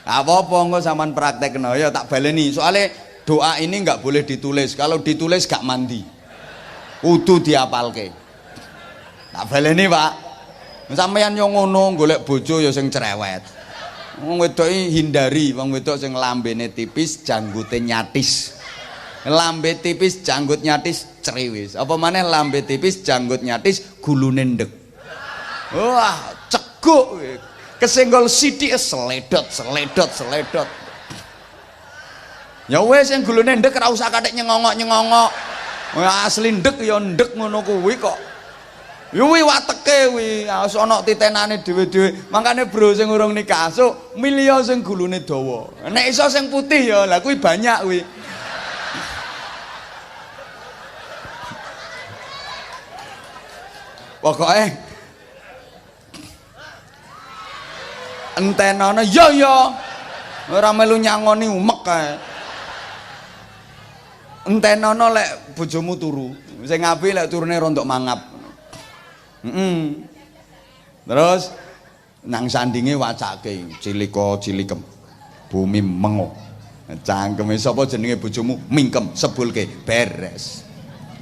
Apa-apa engko sampean praktekno ya tak baleni. Soalnya doa ini nggak boleh ditulis. Kalau ditulis gak mandi. Kudu diapalke. Tak baleni, Pak. Sampeyan yo ngono golek bojo ya sing cerewet. Wong wedok hindari, wong wedok sing lambene tipis, janggute nyatis. Lambe tipis, janggut nyatis, ceriwis. Apa maneh lambe tipis, janggut nyatis, gulune ndek. Wah, ceguk. Kesenggol sithik seledot. Ya wis sing gulune ndek ora usah kathik nyengongok. Asli ndek ya ndek ngono kuwi kok. Yuwi wateke kuwi, ana titenane dhewe-dhewe. Mangkane bro sing urung nikah, sok milih sing gulune dawa. Nek iso sing putih ya, lah kuwi banyak kuwi. Pokoke entenono ya ora melu nyangoni umek kae. Entenono lek bojomu turu. Sing apik lek turune rontok mangap. Terus nang sandinge wacake cilikem bumi mengo. Cangkeme sapa jenenge bojomu mingkem sebulke beres.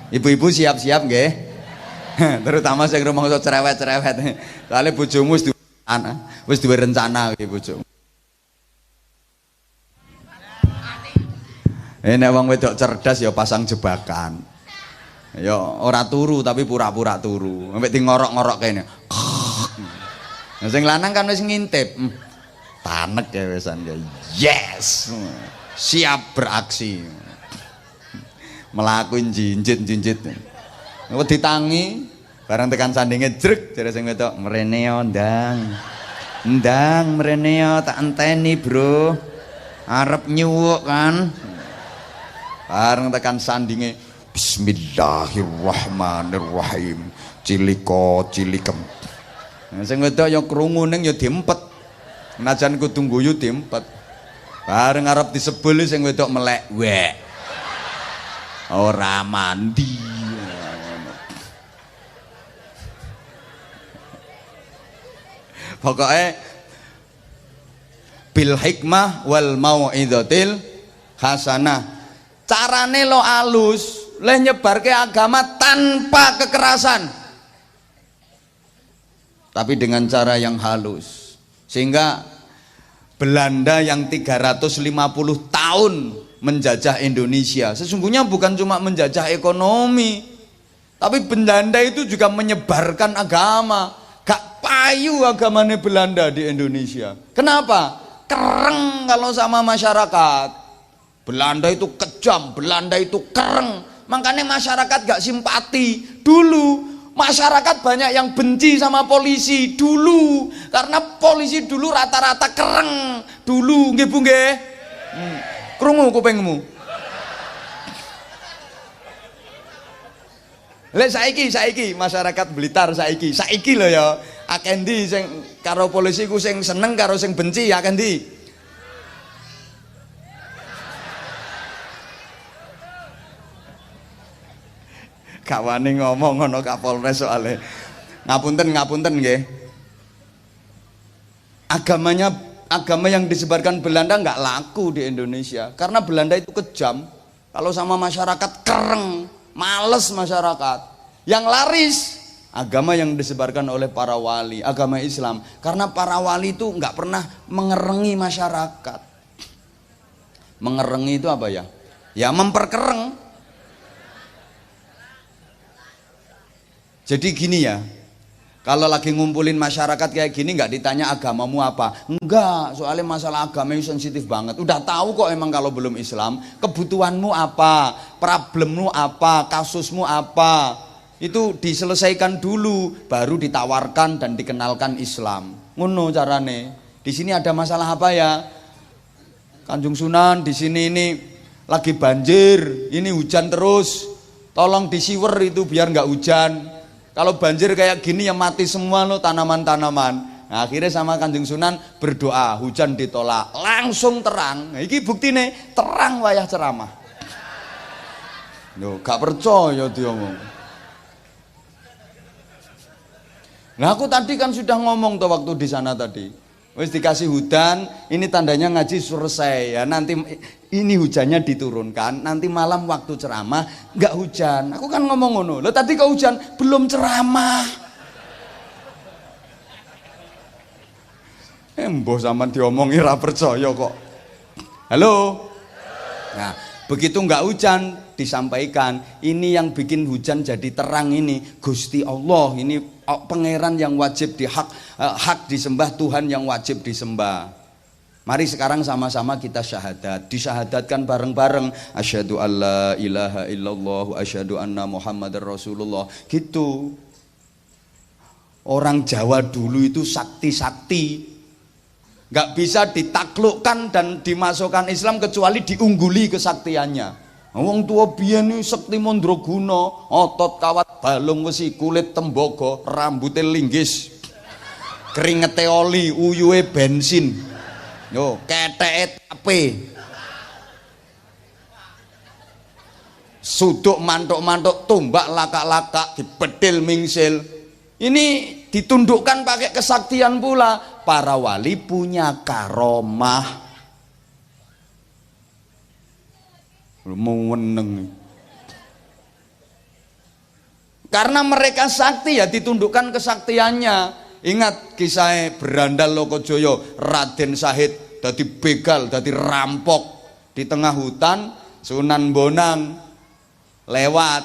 Ibu-ibu siap-siap nggih. Terutama sing rumangsa cerewet-cerewet. Soale bojomu wis duwe rencana iki bojomu. Nek wong wedok cerdas ya pasang jebakan. Ya ora turu tapi pura-pura turu. Sampai di ngorok-ngorok kene. Nah, sing lanang kan wis ngintip. Tanek ya wisan ya. Yes. Siap beraksi. Melakuin jinjit. Wedi tangi bareng tekan sandinge jrek jare sing wedok mrene yo ndang mrene yo tak enteni bro arep nyuwuk kan bareng tekan sandinge bismillahirrahmanirrahim cilikem sing wedok yo krungu ning yo diempet najan kudu guyu diempet bareng arep disebul sing wedok melek wek ora mandi. Pokoknya bil hikmah wal mau'izatil hasanah. Carane lo alus, leh nyebarke agama tanpa kekerasan. Tapi dengan cara yang halus. Sehingga Belanda yang 350 tahun menjajah Indonesia, sesungguhnya bukan cuma menjajah ekonomi, tapi Belanda itu juga menyebarkan agama. Gak payu agamanya Belanda di Indonesia. Kenapa? Kereng kalau sama masyarakat. Belanda itu kejam, Belanda itu kereng. Makanya masyarakat gak simpati. Dulu masyarakat banyak yang benci sama polisi dulu. Karena polisi dulu rata-rata kereng. Dulu, nggih Bu nggih. Krungu kupingmu. Lek saiki masyarakat Blitar saiki lho ya. Akeh ndi sing karo polisi ku sing seneng karo sing benci akeh ndi? Kawane ngomong ngono Kapolres soalnya. Ngapunten nggih. Agama yang disebarkan Belanda nggak laku di Indonesia karena Belanda itu kejam. Kalau sama masyarakat kereng. Males masyarakat. Yang laris agama yang disebarkan oleh para wali, agama Islam. Karena para wali itu nggak pernah mengerengi masyarakat. Mengerengi itu apa ya? Ya memperkereng. Jadi gini ya, kalau lagi ngumpulin masyarakat kayak gini nggak ditanya agamamu apa, enggak, soalnya masalah agama itu sensitif banget. Udah tahu kok emang kalau belum Islam, kebutuhanmu apa, problemmu apa, kasusmu apa, itu diselesaikan dulu, baru ditawarkan dan dikenalkan Islam. Ngono carane. Di sini ada masalah apa ya, Kanjung Sunan? Di sini ini lagi banjir, ini hujan terus, tolong disiwer itu biar nggak hujan. Kalau banjir kayak gini ya mati semua lo tanaman-tanaman. Nah, akhirnya sama Kanjeng Sunan berdoa, hujan ditolak, langsung terang. Nah, ini bukti nih, terang wayah ceramah. Loh, gak percaya dia ngomong. Nah, aku tadi kan sudah ngomong tuh waktu di sana tadi. Wis dikasih hujan, ini tandanya ngaji selesai ya. Nanti ini hujannya diturunkan, nanti malam waktu ceramah nggak hujan. Aku kan ngomong ngono. Loh tadi kok hujan? Belum ceramah. Mbah sampean diomongi ra percaya kok. Halo. Nah, begitu nggak hujan disampaikan, ini yang bikin hujan jadi terang ini Gusti Allah, ini pangeran yang wajib hak disembah, Tuhan yang wajib disembah. Mari sekarang sama-sama kita syahadat, disyahadatkan bareng-bareng, asyhadu alla ilaha illallah, asyhadu anna muhammadar rasulullah. Gitu. Orang Jawa dulu itu sakti-sakti, nggak bisa ditaklukkan dan dimasukkan Islam kecuali diungguli kesaktiannya. Wong tua biyen iki sekti mandraguna, otot kawat balung wesi, kulit tembaga, rambute linggis, keringete oli, uyuhe bensin, yo keteke tape, suduk mantuk-mantuk, tumbak lakak-lakak, dibedil mingsil. Ini ditundukkan pakai kesaktian pula. Para wali punya karomah. Mau meneng. Karena mereka sakti ya ditundukkan kesaktiannya. Ingat kisah Berandal Lokojoyo, Raden Sahid dadi begal, dadi rampok di tengah hutan. Sunan Bonang lewat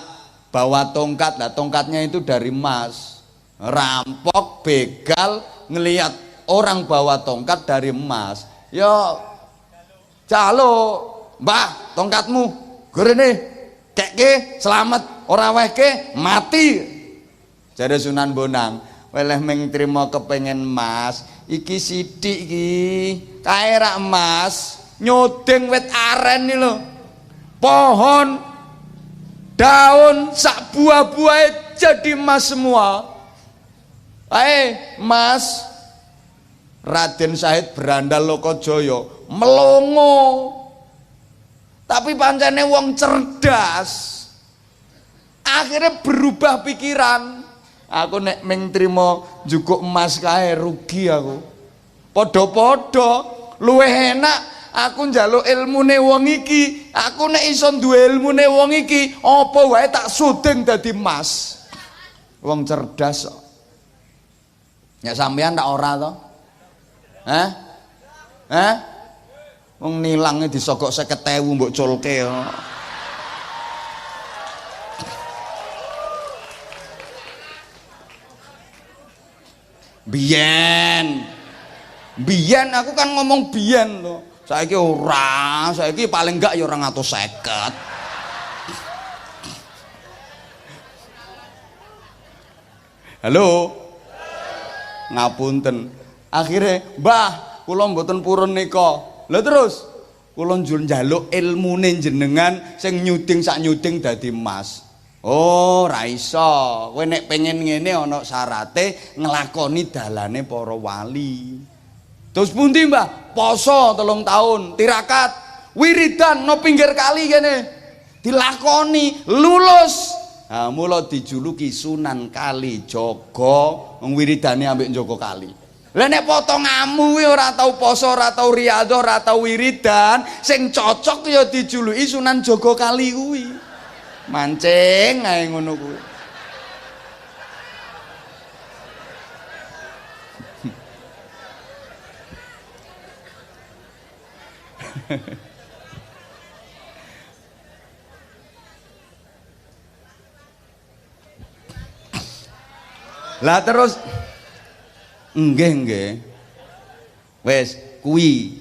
bawa tongkat, nah tongkatnya itu dari emas. Rampok begal ngelihat orang bawa tongkat dari emas. Yo calo, Mbah, tongkatmu gorene kekke selamat, ora wehke mati. Jare Sunan Bonang, weleh ming trimo kepengen emas, iki sithik iki kae rak emas, nyodeng wit aren iki lho. Pohon, daun, sak buah-buahe jadi emas semua. Ae, emas. Raden Sahid Berandal Lokojoyo melongo. Tapi pancene wong cerdas. Akhirnya berubah pikiran. Aku nek ming trimo njukuk emas kae rugi aku. Padha-padha luwih enak aku njaluk ilmune wong iki. Aku nek iso duwe ilmune wong iki, apa wae tak suding dadi emas. Wong cerdas kok. Ya sampean tak ora to? Hah? Hah? Wong nilange disogok 50.000 mbok culke. Biyen aku kan ngomong biyen lho. Saiki ora, saiki paling enggak ya 250. Halo. Ngapunten. Akhirnya, Mbah, kula mboten purun nika. Lah terus kula njaluk ilmune jenengan sing nyuding sak nyuding dadi emas. Oh, ra iso. Kowe nek pengen ngene ana syarate nglakoni dalane para wali. Terus pundi, Mbah? Poso 3 tahun, tirakat, wiridan no pinggir kali kene. Dilakoni, lulus. Nah, mula dijuluki Sunan Kalijaga, wong wiridane ambek njaga kali. Lah nek potonganmu kuwi ora tau poso, ora tau riyadhah, ora tau wiridan, sing cocok ya dijuluki Sunan Jaga Kali kuwi. Mancing ae ngono kuwi. Lah terus nggih. Wes kuwi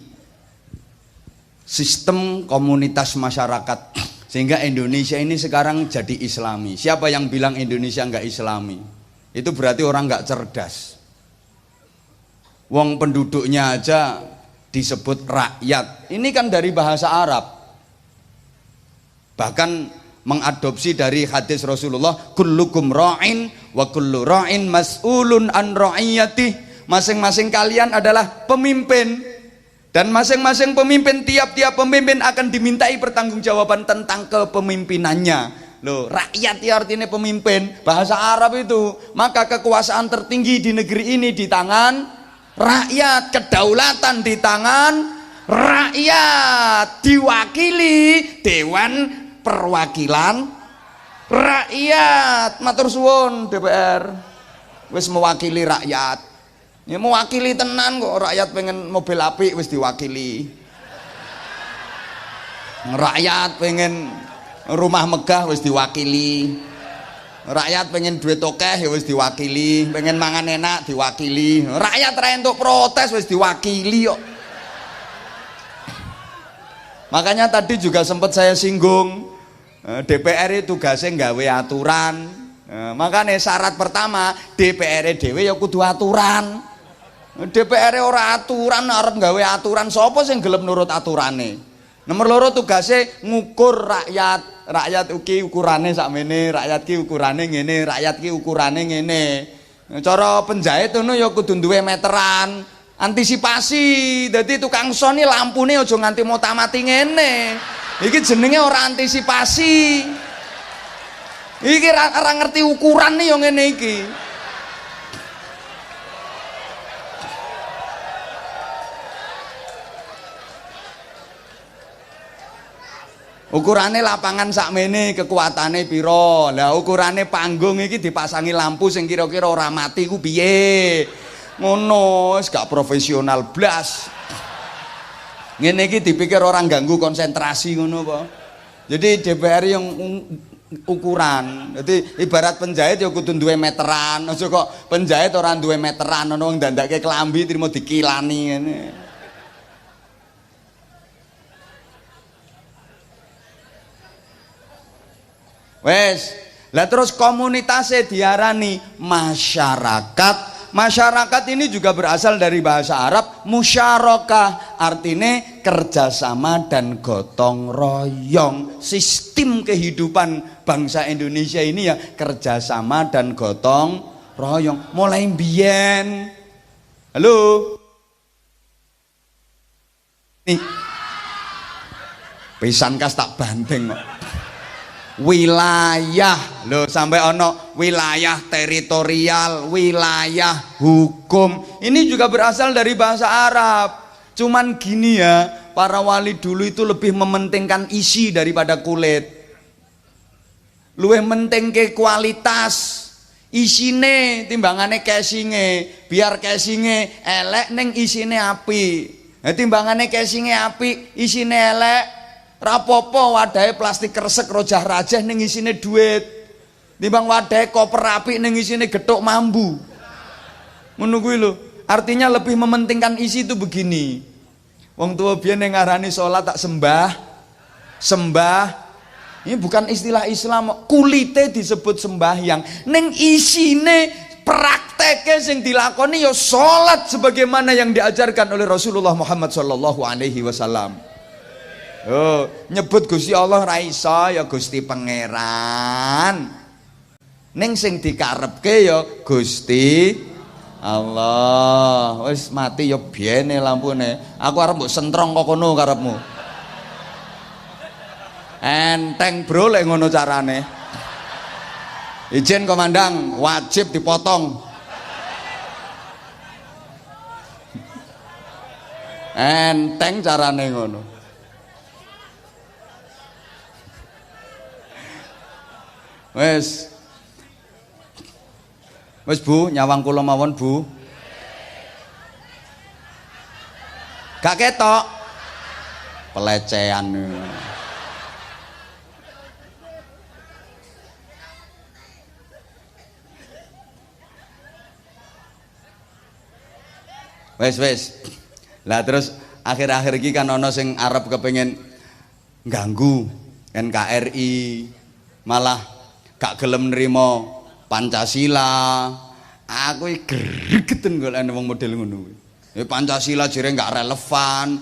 sistem komunitas masyarakat sehingga Indonesia ini sekarang jadi Islami. Siapa yang bilang Indonesia enggak Islami? Itu berarti orang enggak cerdas. Wong penduduknya aja disebut rakyat. Ini kan dari bahasa Arab. Bahkan mengadopsi dari hadis Rasulullah, kullukum ra'in wa kullu ra'in mas'ulun an ra'iyatih. Masing-masing kalian adalah pemimpin dan masing-masing pemimpin, tiap-tiap pemimpin akan dimintai pertanggungjawaban tentang kepemimpinannya. Loh, rakyat ya artinya pemimpin, bahasa Arab itu. Maka kekuasaan tertinggi di negeri ini di tangan rakyat, kedaulatan di tangan rakyat, diwakili Dewan Perwakilan Rakyat. Matur suwun DPR, wis mewakili rakyat. Ya mewakili tenan kok, rakyat pengen mobil apik wis diwakili. Rakyat pengen rumah megah wis diwakili. Rakyat pengen duit akeh ya wis diwakili, pengen mangan enak diwakili. Rakyat ra entuk protes wis diwakili kok. Makanya tadi juga sempat saya singgung, DPR itu tugasnya nggawe aturan. Makanya syarat pertama DPR dhewe ya kudu aturan. DPR ora aturan, arep nggawe aturan, sapa sing gelem nurut aturane? Nomor loro tugasnya ngukur rakyat. Rakyat iki ukurane sakmene, rakyat ki ukurane ngene, rakyat ki ukurane ngene. Cara penjahit ngono ya kudu duwe meteran. Antisipasi, jadi tukang soni lampune aja nganti mati ngene. Iki jenenge ora antisipasi. Iki ora ngerti ukuran nih yang ngene iki. Ukurane lapangan sakmene kekuatane piro. Lah ukurane panggung iki dipasangi lampu sing kira-kira ora mati ku piye. Ngono, wis gak profesional blas. Ngene iki dipikir orang ganggu konsentrasi ngono apa. Jadi DPR yang ukuran. Jadi ibarat penjahit ya kudu duwe meteran. Aja kok penjahit ora duwe meteran ono wong dandake klambi trimo dikilani ngene. Wes, lah terus komunitasnya diarani masyarakat. Masyarakat ini juga berasal dari bahasa Arab musyarakah, artinya kerjasama dan gotong royong. Sistem kehidupan bangsa Indonesia ini ya kerjasama dan gotong royong. Mulai mbiyen, halo, nih, pisan kas tak banteng kok. Wilayah loh, sampai ono wilayah teritorial, wilayah hukum, ini juga berasal dari bahasa Arab. Cuman gini ya, para wali dulu itu lebih mementingkan isi daripada kulit, luwih menting ke kualitas isine timbangane casinge. Biar casinge elek neng isine api, nah, timbangane casinge api isine elek rapopo wadahe plastik kresek rojah rajah ning isine duit. Timbang wadahe koper apik ning isine gethuk mambu. Ngono kuwi lho. Artinya lebih mementingkan isi itu begini. Wong tua biyen ning ngarani salat tak sembah. Sembah. Ini bukan istilah Islam, kulite disebut sembahyang. Ning isine prakteke sing dilakoni ya salat sebagaimana yang diajarkan oleh Rasulullah Muhammad sallallahu alaihi wasallam. Oh, nyebut Gusti Allah ra iso ya Gusti Pangeran. Ning sing dikarepke ya Gusti Allah. Wis mati ya biyene lampune. Aku arep mbok sentrong kok kono karepmu. Enteng bro lek ngono carane. Izin komandan, wajib dipotong. Enteng carane ngono. Wes Bu, nyawang kula mawon Bu. Gak ketok pelecehan. Wes. Lah terus akhir-akhir iki kan ono sing arep kepengin ganggu NKRI, malah gak gelem nrimo Pancasila. Aku gregeten golek wong model ngono kuwi. Pancasila jere gak relevan.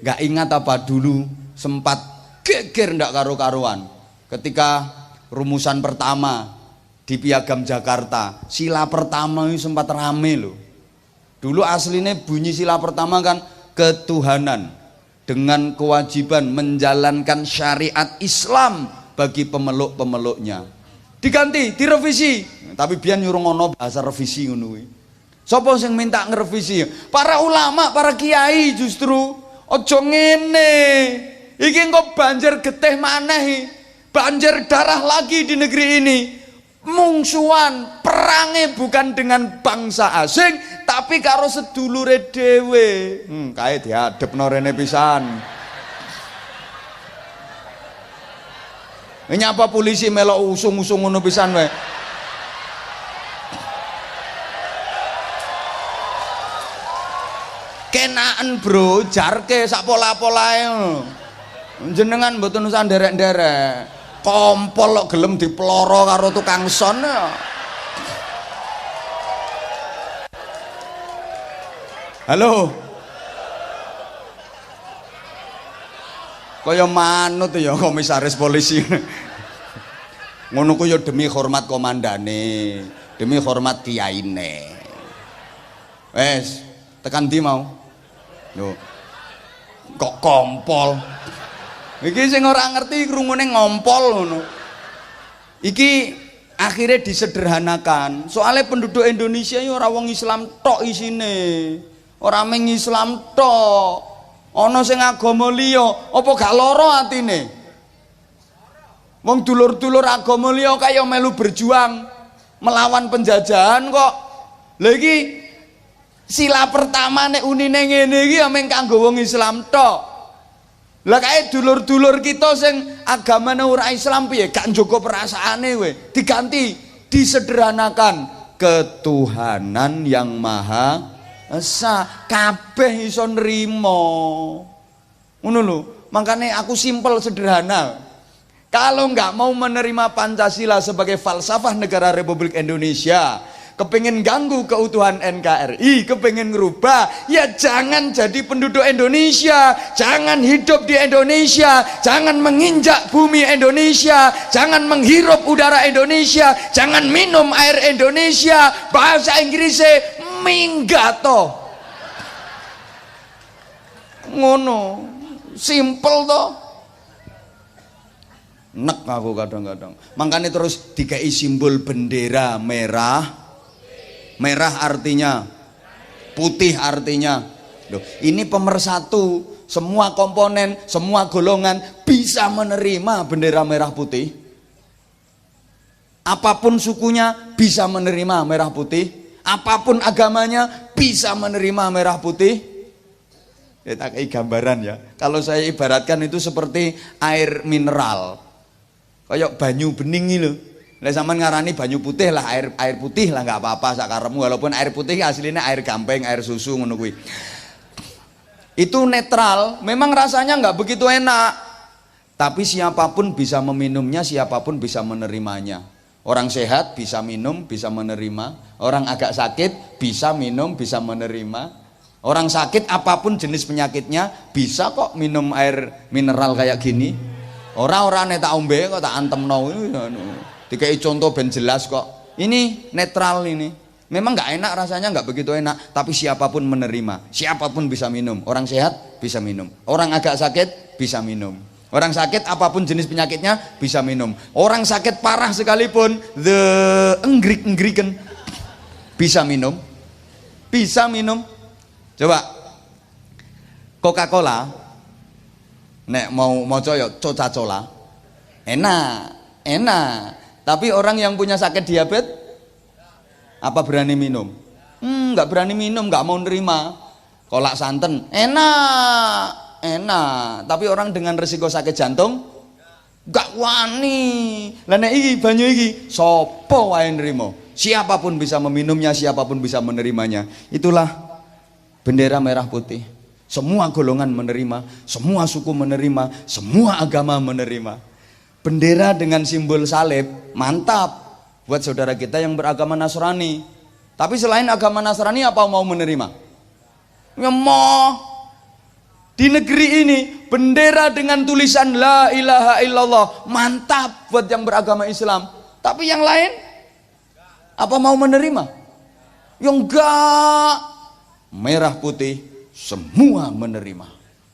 Gak ingat apa dulu sempat geger ndak karo-karuan ketika rumusan pertama di Piagam Jakarta. Sila pertama itu sempat rame loh. Dulu aslinya bunyi sila pertama kan ketuhanan dengan kewajiban menjalankan syariat Islam bagi pemeluk-pemeluknya. Diganti, direvisi. Tapi biyen nyuruh ngono bahasa revisi ngono kuwi. Sapa sing minta ngerevisi? Para ulama, para kiai justru. Ojo ngene. Iki engko banjir getih maneh. Banjir darah lagi di negeri ini. Mungsuhan, perangnya bukan dengan bangsa asing, tapi karo sedulure dhewe. Kae diadepno rene pisan. Nyapa polisi melok usung-usung ngono pisan wae. Kenaan bro, jarke sak pola-polae. Jenengan mboten usah nderek-nderek. Kompol kok gelem diploro karo tukang son. Halo. Kaya manut ya komisaris polisi. Ngono ku ya demi hormat komandane, demi hormat kiyaine. Wes, tekan ndi mau? Lho. Kok kompol? Iki sing ora ngerti krungune ngompol ngono. Iki akhirnya disederhanakan. Soalnya penduduk Indonesia ya ora wong Islam tok isine. Ora mung Islam tok. Ana sing agama liya, apa gak lara atine? Wong dulur-dulur agama liya kaya melu berjuang melawan penjajahan kok. Lha iki sila pertama nek unine ngene iki ya mung kanggo wong Islam tok. Lah kae dulur-dulur kita sing agamane ora Islam piye gak njogo perasaane we. Diganti, disederhanakan ketuhanan yang maha esa, kabeh iso nrimo. Ngono lho, makane aku simpel sederhana. Kalau nggak mau menerima Pancasila sebagai falsafah negara Republik Indonesia, kepingin ganggu keutuhan NKRI, kepingin ngerubah, ya jangan jadi penduduk Indonesia, jangan hidup di Indonesia, jangan menginjak bumi Indonesia, jangan menghirup udara Indonesia, jangan minum air Indonesia. Bahasa Inggrisnya minggato. Ngono, simple toh. Nek aku kadang-kadang. Makanya terus dikai simbol bendera merah. Merah artinya putih artinya. Loh, ini pemersatu. Semua komponen, semua golongan bisa menerima bendera merah putih. Apapun sukunya bisa menerima merah putih. Apapun agamanya bisa menerima merah putih. Ya, tak kayak gambaran ya. Kalau saya ibaratkan itu seperti air mineral. Kayak banyu bening iki lho. Lah sampean ngarani banyu putih lah, air putih lah nggak apa-apa sakaremu, walaupun air putih aslinya air gampeng, air susu ngono kuwi. Itu netral, memang rasanya nggak begitu enak. Tapi siapapun bisa meminumnya, siapapun bisa menerimanya. Orang sehat bisa minum, bisa menerima. Orang agak sakit bisa minum, bisa menerima. Orang sakit apapun jenis penyakitnya bisa kok minum air mineral kayak gini. Orang-orang tak ombe kok tak antemno. Dikai contoh ben jelas kok. Ini netral ini. Memang nggak enak rasanya, nggak begitu enak. Tapi siapapun menerima, siapapun bisa minum. Orang sehat bisa minum. Orang agak sakit bisa minum. Orang sakit apapun jenis penyakitnya bisa minum. Orang sakit parah sekalipun, enggrik-enggriken bisa minum. Bisa minum. Coba Coca-Cola. Nek mau coyo Coca-Cola enak. Tapi orang yang punya sakit diabetes apa berani minum? Nggak berani minum, nggak mau nerima. Kolak santen enak. Tapi orang dengan risiko sakit jantung nggak wani. Lah nek iki banyu iki sapa wae nrimo? Siapapun bisa meminumnya, siapapun bisa menerimanya. Itulah bendera merah putih. Semua golongan menerima, semua suku menerima, semua agama menerima. Bendera dengan simbol salib, mantap buat saudara kita yang beragama Nasrani. Tapi selain agama Nasrani apa mau menerima? Ya mau. Di negeri ini bendera dengan tulisan La ilaha illallah, mantap buat yang beragama Islam. Tapi yang lain apa mau menerima? Ya enggak. Merah putih semua menerima.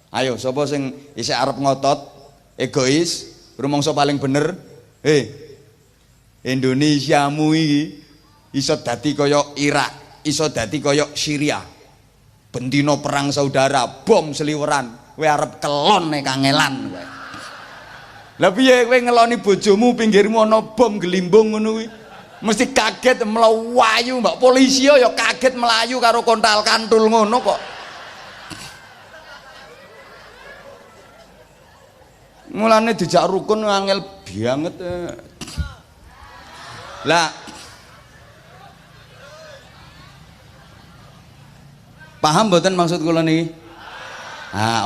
Ayo sapa sing isih arep ngotot, egois, rumangsa paling bener, Indonesiamu iki iso dadi kaya Irak. iso dadi kaya Syria. Bendino perang saudara, bom seliweran, kowe arep kelon nek kangelan kowe. Lah piye kowe ngeloni bojomu pinggirmu ana bom gelimbung ngono kuwi? Mesti kaget melayu, mbak polisi ya kaget melayu karo kontal kantul ngono kok. Mulane dijak rukun angel banget. Lah paham mboten maksud kula niki?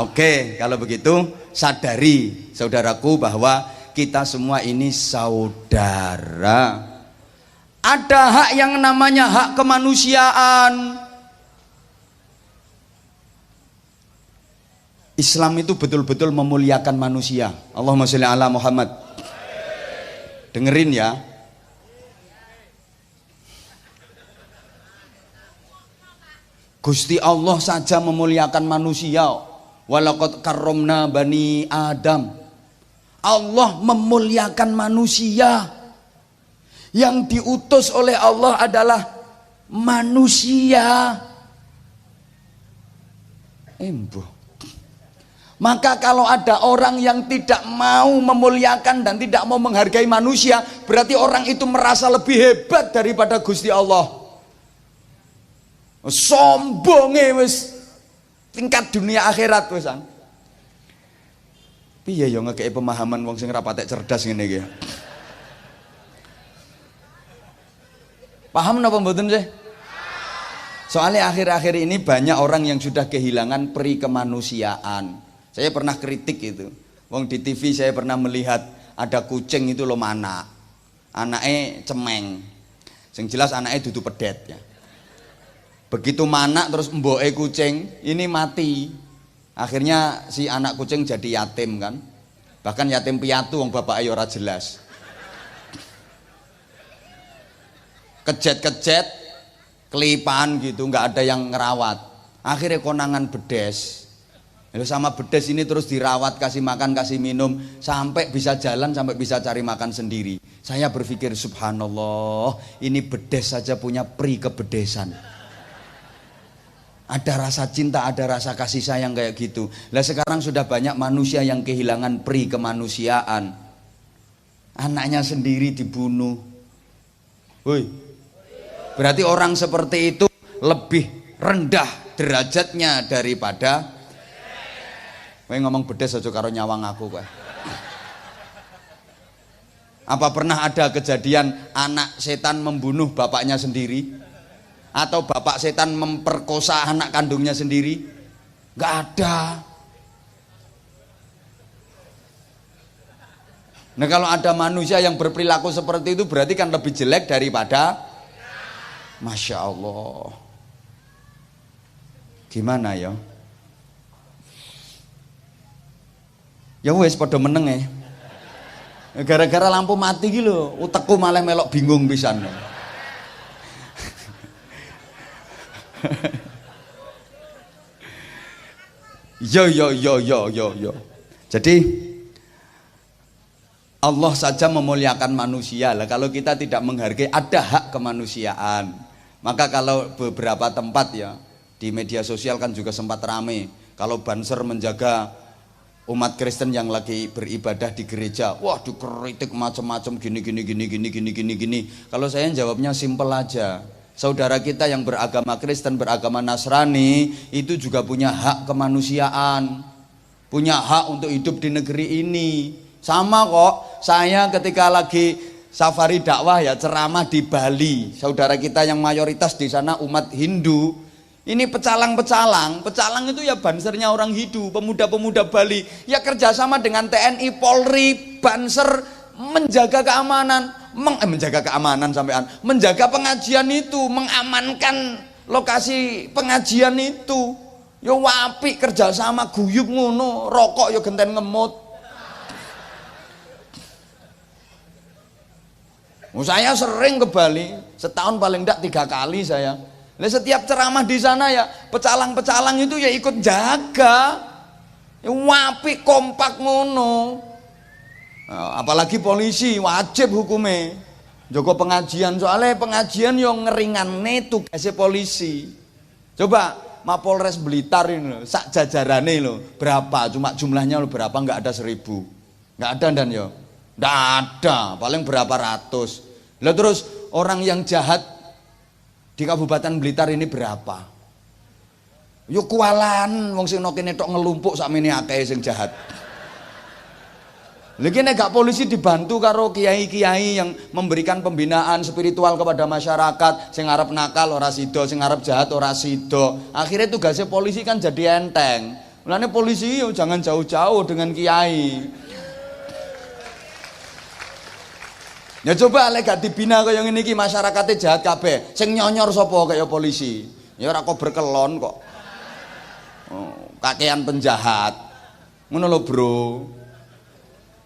Oke, kalau begitu sadari saudaraku bahwa kita semua ini saudara. Ada hak yang namanya hak kemanusiaan. Islam itu betul-betul memuliakan manusia. Allahumma sholli ala Muhammad. Dengerin ya. Gusti Allah saja memuliakan manusia. Walaqad karramna bani Adam. Allah memuliakan manusia. Yang diutus oleh Allah adalah manusia. Maka kalau ada orang yang tidak mau memuliakan dan tidak mau menghargai manusia, berarti orang itu merasa lebih hebat daripada Gusti Allah. Sombonge wis tingkat dunia akhirat wisan. Piye ya ngekeki pemahaman wong sing ra patek cerdas ngene iki. Paham napa mboten sih? Soalnya akhir-akhir ini banyak orang yang sudah kehilangan peri kemanusiaan. Saya pernah kritik itu. Wong di TV saya pernah melihat ada kucing itu loh mana. Anaknya cemeng. Yang jelas anaknya dudu pedet ya. Begitu mana terus mboke kucing ini mati. Akhirnya si anak kucing jadi yatim kan. Bahkan yatim piatu wong bapake ora jelas. Kejet-kejet, kelipan gitu, nggak ada yang ngerawat. Akhirnya konangan bedes. Lalu sama bedes ini terus dirawat, kasih makan, kasih minum, sampai bisa jalan, sampai bisa cari makan sendiri. Saya berpikir subhanallah, ini bedes saja punya peri kebedesan. Ada rasa cinta, ada rasa kasih sayang kayak gitu. Lah sekarang sudah banyak manusia yang kehilangan peri kemanusiaan. Anaknya sendiri dibunuh. Woi. Berarti orang seperti itu lebih rendah derajatnya daripada kowe ngomong bedes aja karo nyawang aku kowe. Apa pernah ada kejadian anak setan membunuh bapaknya sendiri? Atau bapak setan memperkosa anak kandungnya sendiri? Gak ada. Nah kalau ada manusia yang berperilaku seperti itu berarti kan lebih jelek daripada Masya Allah. Gimana ya? Ya wes pada meneng ya. Gara-gara lampu mati gitu loh, utekku malah melok bingung pisan. Yo. Jadi Allah saja memuliakan manusia lah. Kalau kita tidak menghargai, ada hak kemanusiaan. Maka kalau beberapa tempat ya di media sosial kan juga sempat rame. Kalau Banser menjaga umat Kristen yang lagi beribadah di gereja, wah dikritik macam-macam gini. Kalau saya jawabnya simpel aja. Saudara kita yang beragama Kristen, beragama Nasrani itu juga punya hak kemanusiaan, punya hak untuk hidup di negeri ini. Sama kok, saya ketika lagi safari dakwah ya ceramah di Bali, saudara kita yang mayoritas di sana umat Hindu, ini pecalang itu ya bansernya orang Hindu, pemuda-pemuda Bali, ya kerjasama dengan TNI, Polri, Banser menjaga keamanan, menjaga pengajian itu, mengamankan lokasi pengajian itu, yo wapi kerjasama guyub ngono, rokok yo genten ngemut. Saya sering ke Bali, setahun paling enggak 3 kali saya. Nah, setiap ceramah di sana ya pecalang-pecalang itu ya ikut jaga, ya, wapi kompak ngono. Nah, apalagi polisi wajib hukumnya. Joko pengajian, soalnya pengajian yang ngeringanne tugasnya polisi. Coba Mapolres Blitar ini loh, sak jajarane loh, berapa? Cuma jumlahnya loh berapa? Nggak ada 1000, nggak ada dan yo, nggak ada, paling berapa ratus. Lah terus orang yang jahat di Kabupaten Blitar ini berapa? Yo kualan, wong sing kene tok ngelumpuk sakmene akeh sing jahat. Lagi nek gak polisi dibantu karo kiai-kiai yang memberikan pembinaan spiritual kepada masyarakat, sing arep nakal ora sida, sing arep jahat ora sida. Akhirnya tugasnya polisi kan jadi enteng. Mulane polisi yo jangan jauh-jauh dengan kiai. Ya coba lek gak dibina kaya ngene iki masyarakate jahat kabeh. Sing nyonyor sapa kaya polisi? Ya ora kok berkelon kok. Oh, kakean penjahat. Ngono lho, Bro.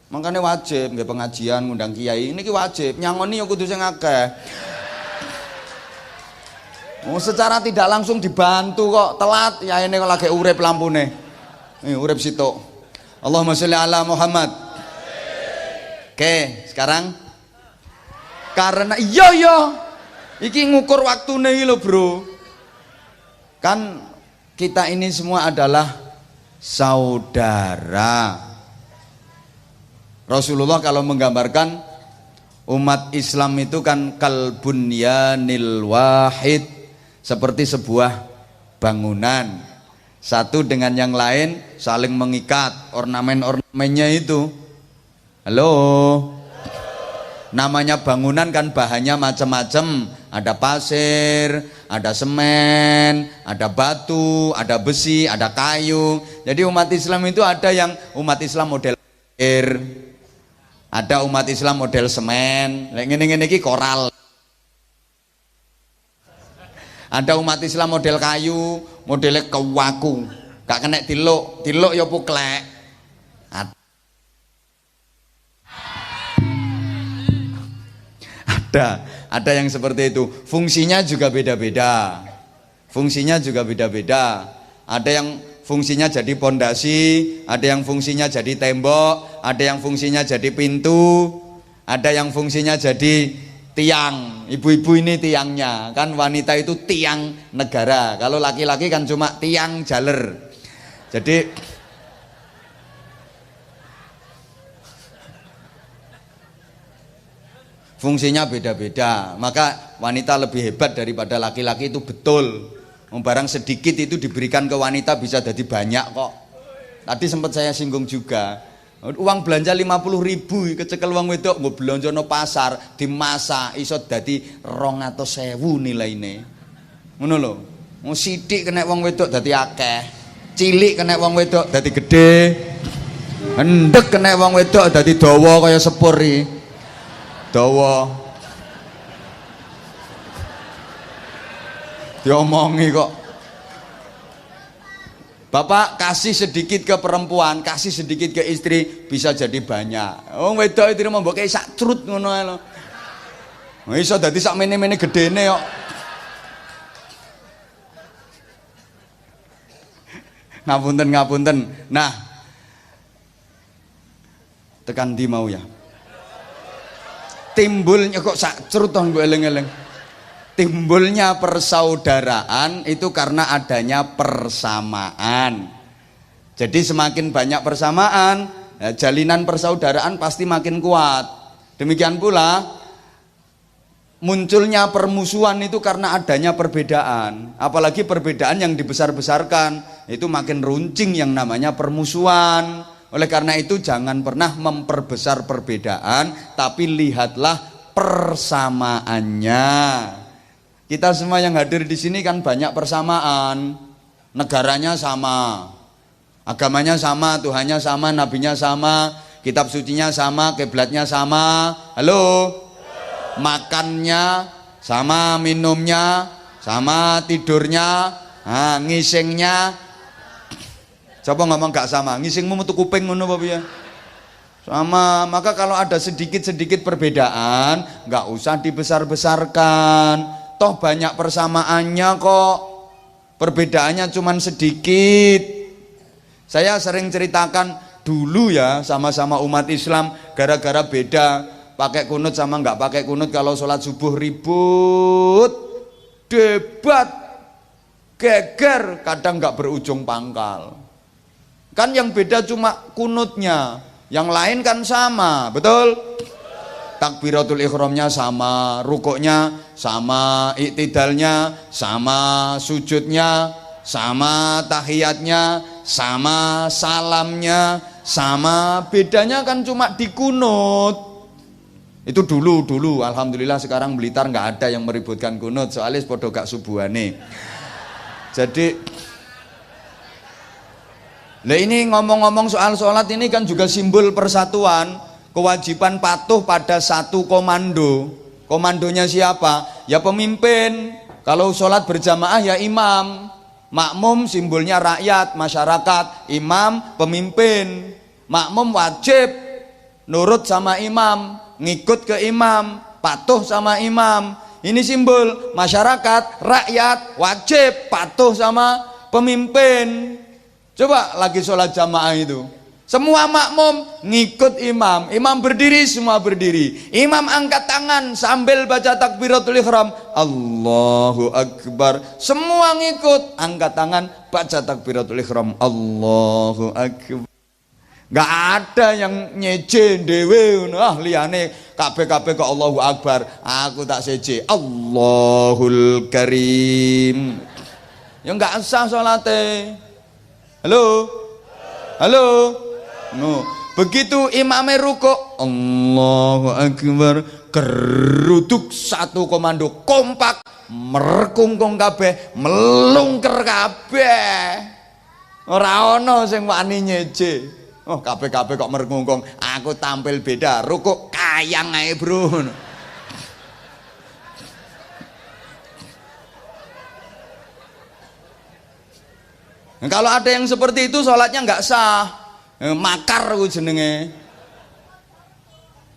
Makanya wajib nggih pengajian ngundang kiai niki wajib nyangoni ya kudu sing akeh. Oh, secara tidak langsung dibantu kok telat ya ini kok lagi urip lampune. Urip situ. Allahumma sholli ala Muhammad. Oke, sekarang karena iya iki ngukur waktune iki lho, Bro. Kan kita ini semua adalah saudara. Rasulullah kalau menggambarkan umat Islam itu kan kalbunyanil wahid, seperti sebuah bangunan satu dengan yang lain saling mengikat, ornamen-ornamennya itu. Halo, namanya bangunan kan bahannya macam-macam, ada pasir, ada semen, ada batu, ada besi, ada kayu. Jadi umat Islam itu ada yang umat Islam model air, ada umat Islam model semen, ngene-ngene iki koral. Ada umat Islam model kayu, modelnya kewaku, gak kena tiluk, tiluk ya puklek. Ada yang seperti itu. Fungsinya juga beda-beda. Fungsinya juga beda-beda. Ada yang fungsinya jadi pondasi, ada yang fungsinya jadi tembok, ada yang fungsinya jadi pintu, ada yang fungsinya jadi tiang. Ibu-ibu ini tiangnya, kan wanita itu tiang negara. Kalau laki-laki kan cuma tiang jaler. Jadi fungsinya beda-beda. Maka wanita lebih hebat daripada laki-laki itu betul. Barang sedikit itu diberikan ke wanita bisa jadi banyak kok. Tadi sempat saya singgung juga. Uang belanja 50.000 kecekel wong wedok nggo belanja no pasar dimasak iso dadi 200.000 nilaine. Ngono lho. Mau sithik kena wong wedok dadi akeh. Cilik kena wong wedok dadi gede. Endek kena wong wedok dadi dawa kaya sepur iki. Dawa. Diomongi kok. Bapak kasih sedikit ke perempuan, kasih sedikit ke istri, bisa jadi banyak. Wong wedok itu mau mbok sak crut ngono ae lho. Iso dadi sak mene-mene gedene kok. Ngapunten. Nah, tekan ndi mau ya? Timbulnya kok sak crut to mbok eling-eling. Timbulnya persaudaraan itu karena adanya persamaan. Jadi semakin banyak persamaan, ya, jalinan persaudaraan pasti makin kuat. Demikian pula munculnya permusuhan itu karena adanya perbedaan. Apalagi perbedaan yang dibesar-besarkan, itu makin runcing yang namanya permusuhan. Oleh karena itu jangan pernah memperbesar perbedaan, tapi lihatlah persamaannya. Kita semua yang hadir di sini kan banyak persamaan. Negaranya sama, agamanya sama, Tuhannya sama, nabinya sama, kitab sucinya sama, kiblatnya sama. Halo? Makannya sama, minumnya sama, tidurnya, ngisingnya. Coba ngomong gak sama, ngisingmu metu kuping ngono apa piye? Sama. Maka kalau ada sedikit-sedikit perbedaan, gak usah dibesar-besarkan. Toh banyak persamaannya kok, perbedaannya cuman sedikit. Saya sering ceritakan dulu ya, sama-sama umat Islam, gara-gara beda pakai kunut sama nggak pakai kunut kalau sholat subuh ribut, debat, geger, kadang nggak berujung pangkal. Kan yang beda cuma kunutnya, yang lain kan sama, betul? Takbiratul ihramnya sama, rukuknya sama, iktidalnya sama, sujudnya sama, tahiyatnya sama, salamnya sama, bedanya kan cuma di kunut. Itu dulu, alhamdulillah sekarang Blitar nggak ada yang meributkan kunut, soalnya podo gak subuhane. Jadi, nah ini ngomong-ngomong soal sholat ini kan juga simbol persatuan. Kewajiban patuh pada satu komando. Komandonya siapa? Ya pemimpin. Kalau sholat berjamaah ya imam. Makmum simbolnya rakyat, masyarakat. Imam pemimpin. Makmum wajib nurut sama imam, ngikut ke imam, patuh sama imam. Ini simbol masyarakat, rakyat wajib patuh sama pemimpin. Coba lagi sholat jamaah itu, semua makmum ngikut imam, imam berdiri semua berdiri, imam angkat tangan sambil baca takbiratul ihram, Allahu Akbar, semua ngikut angkat tangan baca takbiratul ihram, Allahu Akbar. Gak ada yang nyece dewe, liyane kabeh-kabeh kok Allahu Akbar, aku tak seje Allahul Karim. Ya gak sah salate. Halo. No. Begitu imame rukuk, Allahu Akbar, geruduk satu komando, kompak, merkungkung kabeh, melungker kabeh. Ora ono sing wani nyeje. Oh, kabeh-kabeh kok merkungkung, aku tampil beda, rukuk kayang ae, Bro. Nah, kalau ada yang seperti itu sholatnya nggak sah, makar jenenge.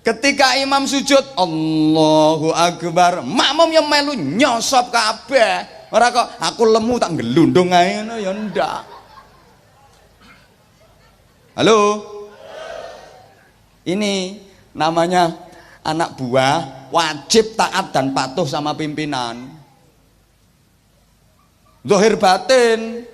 Ketika imam sujud, Allahu Akbar, makmum yang melu nyosop kabeh. Ora kok aku lemu tak gelundung ae ngono ya ndak. Halo. Ini namanya anak buah wajib taat dan patuh sama pimpinan. Zahir batin.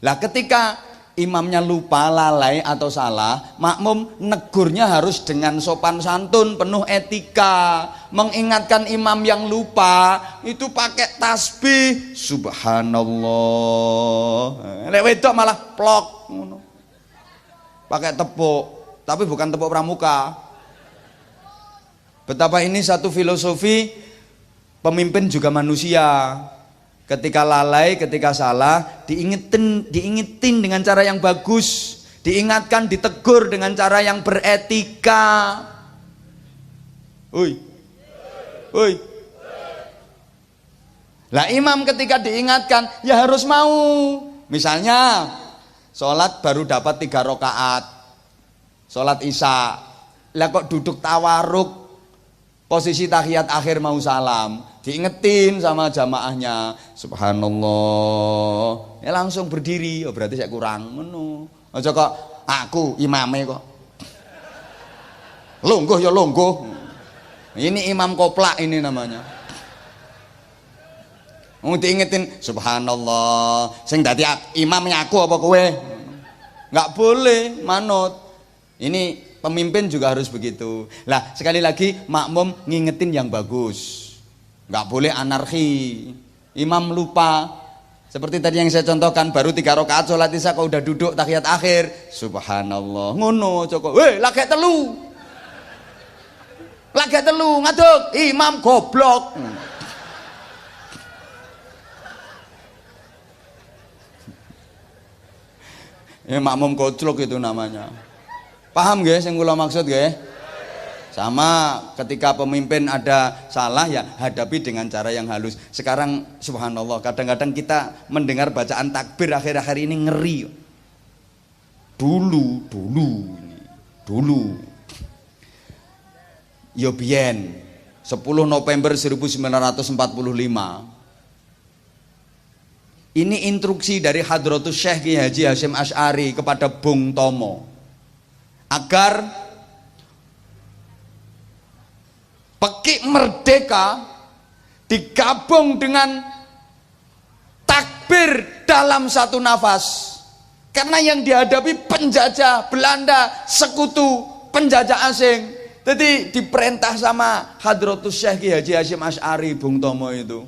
Lah ketika imamnya lupa, lalai atau salah, makmum negurnya harus dengan sopan santun, penuh etika, mengingatkan imam yang lupa itu pakai tasbih subhanallah. Lek wedok malah plok ngono. Pakai tepuk, tapi bukan tepuk pramuka. Betapa ini satu filosofi pemimpin juga manusia. Ketika lalai, ketika salah, diingetin dengan cara yang bagus, diingatkan, ditegur dengan cara yang beretika. Oi. Lah imam ketika diingatkan, ya harus mau. Misalnya, sholat baru dapat 3 rakaat, sholat isya. Lah kok duduk tawaruk, posisi tahiyat akhir mau salam, diingetin sama jamaahnya, subhanallah, ya langsung berdiri. Oh berarti saya kurang ngono. Aja kok aku imame kok lungguh ya lungguh. Ini imam koplak ini namanya. Mau diingetin subhanallah, sing dadi imamnya aku apa kowe? Nggak boleh manut. Ini pemimpin juga harus begitu. Lah sekali lagi makmum ngingetin yang bagus, nggak boleh anarki. Imam lupa, seperti tadi yang saya contohkan, baru 3 rakaat sholat isya kok udah duduk tahiyat akhir, subhanallah ngono coko, lagi telu ngaduk, imam goblok. Makmum koclok itu namanya. Paham gak yang kula maksud gak? Sama ketika pemimpin ada salah ya hadapi dengan cara yang halus. Sekarang subhanallah kadang-kadang kita mendengar bacaan takbir akhir-akhir ini ngeri. Dulu yo biyen 10 November 1945. Ini instruksi dari Hadratus Syekh Kiai Haji Hasyim Asy'ari kepada Bung Tomo agar Pekik merdeka digabung dengan takbir dalam satu nafas. Karena yang dihadapi penjajah Belanda, sekutu penjajah asing. Jadi diperintah sama Hadratus Syekh Ki Haji Hasyim Asy'ari Bung Tomo itu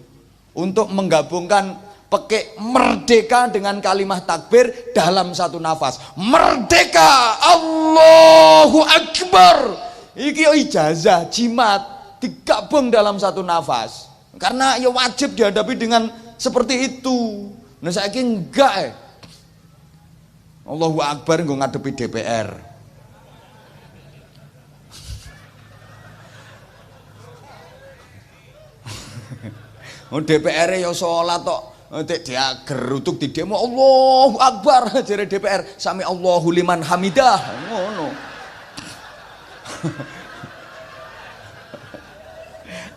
untuk menggabungkan pekik merdeka dengan kalimat takbir dalam satu nafas. Merdeka, Allahu Akbar. Iki ijazah jimat digabung dalam satu nafas. Karena ya wajib dihadapi dengan seperti itu. Nah saiki enggak Allahu Akbar nggo ngadepi DPR. DPR ya salat tok. Nek dia gerutuk di demo Allahu Akbar jare DPR sami Allahu liman hamidah ngono.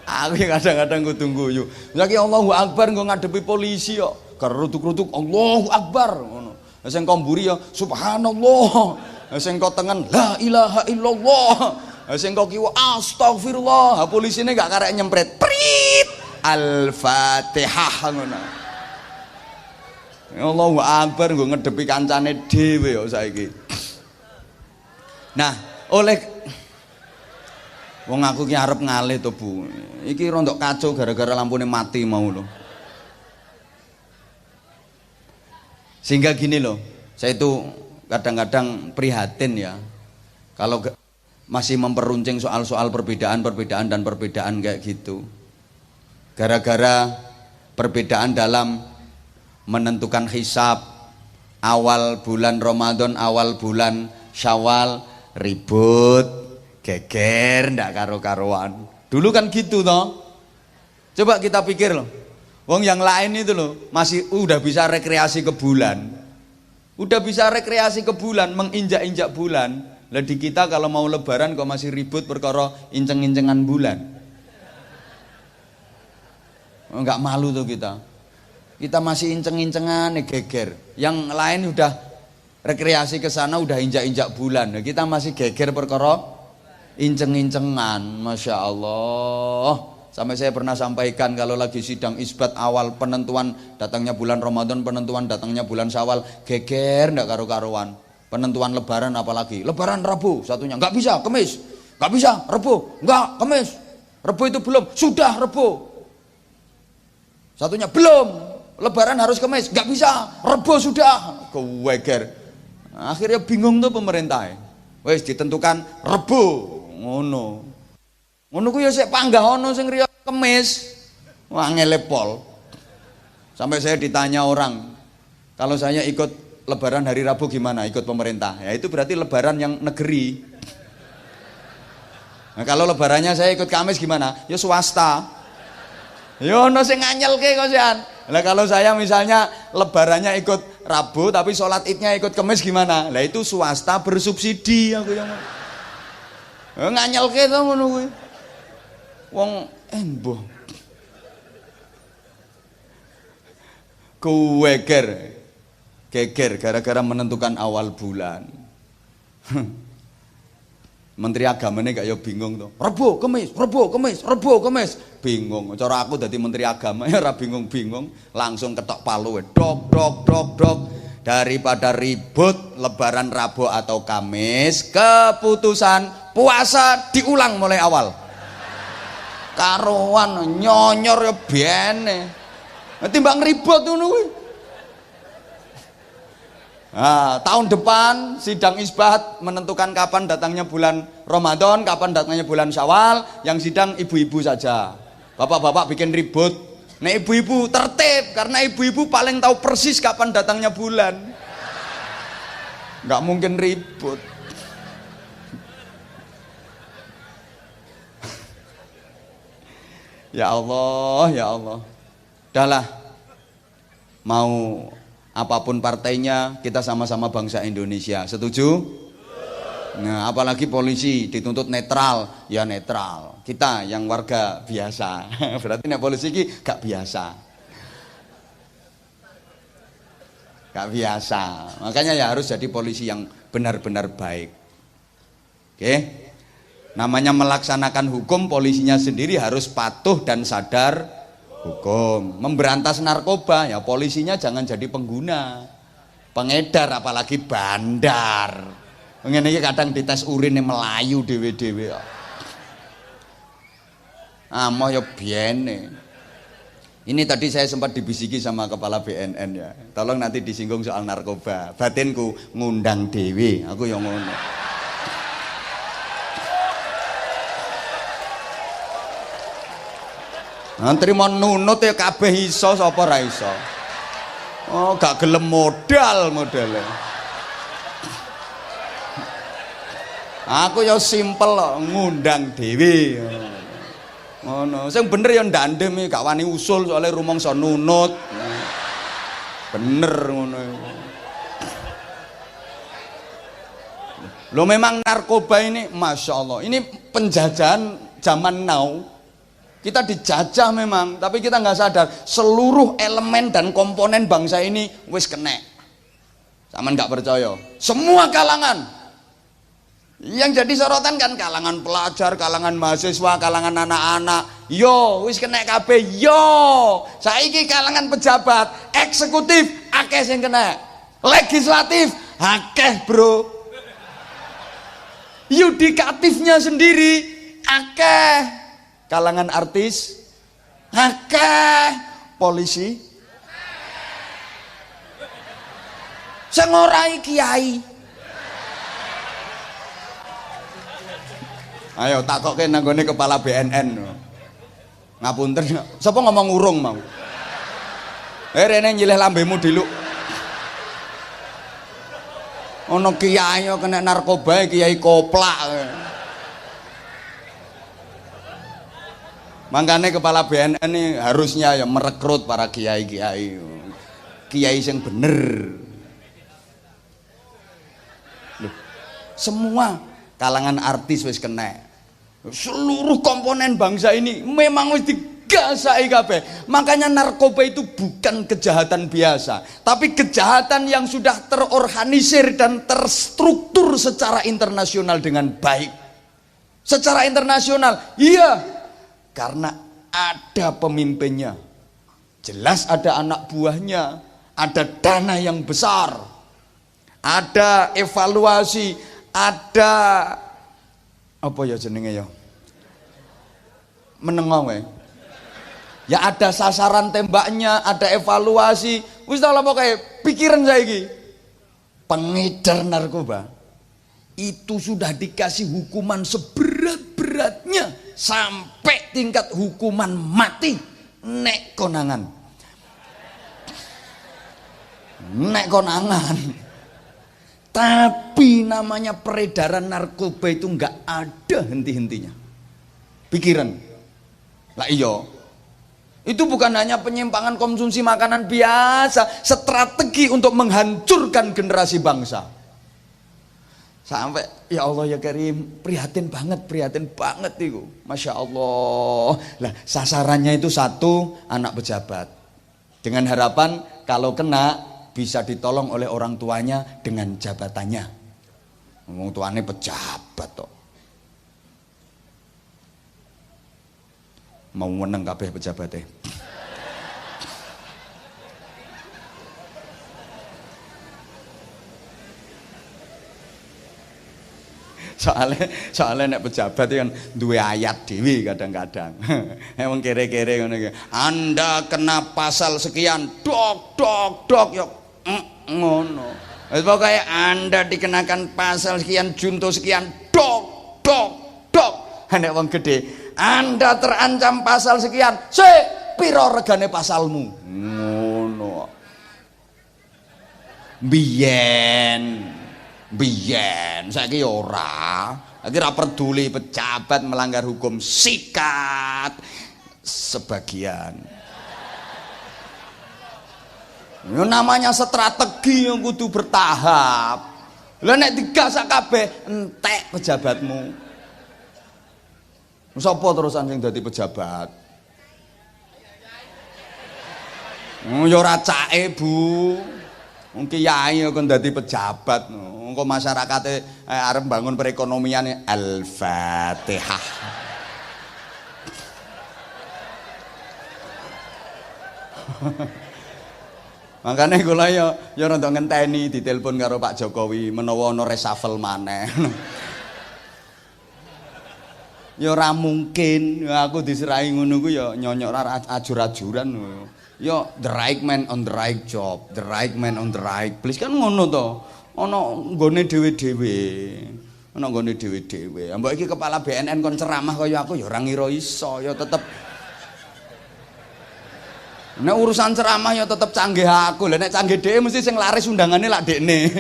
Aku kadang-kadang kudu guyu. Saiki Allahu Akbar nggo ngadepi polisi kok. Gerutuk-gerutuk Allahu Akbar ngono. Sing kok mburi ya subhanallah. Sing kok tengen la ilaha illallah. Sing kok kiwa astagfirullah. Polisine gak karek nyempret. Prit Al-Fatihah ngono. Allahu Akbar nggo ngedepi kancane dhewe kok saiki. Nah, oleh wong aku ki arep ngalih to, Bu. Iki rondok kacau gara-gara lampune mati mau lho. Sehingga gini loh, saya itu kadang-kadang prihatin ya. Kalau masih memperuncing soal-soal perbedaan dan perbedaan kayak gitu. Gara-gara perbedaan dalam menentukan hisab awal bulan Ramadan, awal bulan Syawal, ribut, geger, ndak karo-karuan. Dulu kan gitu toh. Coba kita pikir loh. Wong yang lain itu loh masih udah bisa rekreasi ke bulan. Udah bisa rekreasi ke bulan, menginjak-injak bulan. Lah di kita kalau mau lebaran kok masih ribut perkara inceng-incengan bulan. Enggak malu tuh kita. Kita masih inceng-incengan geger. Yang lain udah rekreasi ke sana udah injak-injak bulan. Nah, kita masih geger perkara inceng-incengan. Masya Allah. Sampai saya pernah sampaikan kalau lagi sidang isbat awal penentuan datangnya bulan Ramadan, penentuan datangnya bulan Syawal, geger ndak karu-karuan. Penentuan lebaran apalagi? Lebaran Rabu satunya, nggak bisa, Kemis. Nggak bisa, Rabu. Nggak, Kemis. Rabu itu belum, sudah Rabu. Satunya belum, lebaran harus Kemis. Nggak bisa, Rabu sudah. Keweger. Akhirnya bingung tuh pemerintah. Wes ditentukan Rabu. Ngono. Ngono ku ya sik panggah ono sing riyo Kemis. Wah ngelepol. Sampai saya ditanya orang, kalau saya ikut lebaran hari Rabu gimana? Ikut pemerintah. Ya itu berarti lebaran yang negeri. Nah, kalau lebarannya saya ikut Kamis gimana? Ya swasta. Ya ono sing nganyelke kok sean. Lah kalau saya misalnya lebarannya ikut Rabu tapi sholat Idnya ikut Kemis gimana? Lah itu swasta bersubsidi aku yang nganyelke to ngono kuwi. Wong emboh geger gara-gara menentukan awal bulan. Menteri agamanya gak ya bingung tuh. Rebo, Kemis, Rebo, Kemis, Rebo, Kemis. Bingung. Cara aku jadi menteri agama ya ora bingung-bingung, langsung ketok palu. Dok, dok, dok, dok. Daripada ribut lebaran Rabu atau Kamis, keputusan puasa diulang mulai awal. Karuan nyonyor ya bene. Timbang ribut ngono kuwi. Nah, tahun depan sidang isbat menentukan kapan datangnya bulan Ramadan, kapan datangnya bulan Syawal, yang sidang ibu-ibu saja. Bapak-bapak bikin ribut. Nah, ibu-ibu tertib karena ibu-ibu paling tahu persis kapan datangnya bulan. Enggak mungkin ribut. Ya Allah, ya Allah. Udahlah. Mau apapun partainya, kita sama-sama bangsa Indonesia. Setuju? Nah, apalagi polisi dituntut netral, ya netral. Kita yang warga biasa. Berarti nek polisi ki gak biasa. Gak biasa. Makanya ya harus jadi polisi yang benar-benar baik. Oke? Namanya melaksanakan hukum, polisinya sendiri harus patuh dan sadar hukum. Memberantas narkoba, ya polisinya jangan jadi pengguna, pengedar, apalagi bandar. Ngene iki kadang dites urine melayu dhewe-dhewe. Amoh ya biene. Ini tadi saya sempat dibisiki sama kepala BNN ya. Tolong nanti disinggung soal narkoba. Batinku ngundang dewi, aku yang ngono. Nanti mau nunut ya kabeh iso, sapa ra iso. Oh, gak gelem modal modelnya. Aku ya simpel ngundang dewi. Ngono, sing bener ya ndandem gak wani usul soalnya rumangsa nunut. Bener ngono. Lo memang narkoba ini, masya Allah, ini penjajahan zaman now. Kita dijajah memang, tapi kita nggak sadar seluruh elemen dan komponen bangsa ini wis kena. Sama nggak percaya? Semua kalangan. Yang jadi sorotan kan kalangan pelajar, kalangan mahasiswa, kalangan anak-anak. Yo, wis kena kabeh. Yo, saiki kalangan pejabat, eksekutif, akeh sing kena. Legislatif, akeh bro. Yudikatifnya sendiri, akeh. Kalangan artis, akeh. Polisi, sing ora kiai. Ayo takoke nanggone kepala BNN. Ngapunten, sapa ngomong urung mau? Rene nyilih lambemu diluk. Ono kiai kena narkoba, kiai koplak. Makanya kepala BNN ini harusnya ya merekrut para kiai-kiai. Kiai yang bener. Loh, semua kalangan artis wis kena. Seluruh komponen bangsa ini memang wis digasai kabeh. Makanya narkoba itu bukan kejahatan biasa, tapi kejahatan yang sudah terorganisir dan terstruktur secara internasional dengan baik. Secara internasional, iya, karena ada pemimpinnya. Jelas ada anak buahnya, ada dana yang besar, ada evaluasi, ada apa ya jenenge ya, menengok ya, ada sasaran tembaknya, ada evaluasi. Wis tau apa kayak pikiran saya iki, pengedar narkoba itu sudah dikasih hukuman seberat-beratnya sampai tingkat hukuman mati nek konangan. Tapi namanya peredaran narkoba itu nggak ada henti-hentinya. Pikiran. Lah iya. Itu bukan hanya penyimpangan konsumsi makanan biasa, strategi untuk menghancurkan generasi bangsa. Sampai ya Allah ya Karim, prihatin banget itu. Masya Allah. Lah sasarannya itu satu, anak pejabat. Dengan harapan kalau kena bisa ditolong oleh orang tuanya dengan jabatannya. Ngomong tuane pejabat toh. Mau meneng kabeh pejabatnya. soalnya nek pejabat itu kan dua ayat dewi kadang-kadang. Emang kere-kere ngono iki. Anda kena pasal sekian, dok ya ngono. Pokoknya Anda dikenakan pasal sekian, junto sekian, dok. Nek wong gede, Anda terancam pasal sekian, piro regane pasalmu? Ngono. Biyen saiki ora. Saiki ora peduli pejabat melanggar hukum, sikat sebagian. Ini namanya strategi yang kudu bertahap. Lah nek digasak kabeh entek pejabatmu. Sapa terusan sing dadi pejabat? Ya ora cake, Bu. Wong kiai kok dadi pejabat. Engko masyarakate arep bangun perekonomian. Al-Fatihah. Makanya kula ya rada ngenteni ditelepon karo Pak Jokowi menawa ana reshuffle maneh. Ya ora mungkin aku diserahi ngono ku ya nyonyok ora ajur-ajuran. Ya the right man on the right job, the right man on the right place kan ngono to. Ana nggone dhewe-dhewe. Ana nggone dhewe-dhewe. Mbok iki kepala BNN kon ceramah kaya aku ya ora ngira iso, ya tetep nek urusan ceramah ya tetep canggih aku. Lah nek canggih dhewe mesti sing laris undangane lak dekne.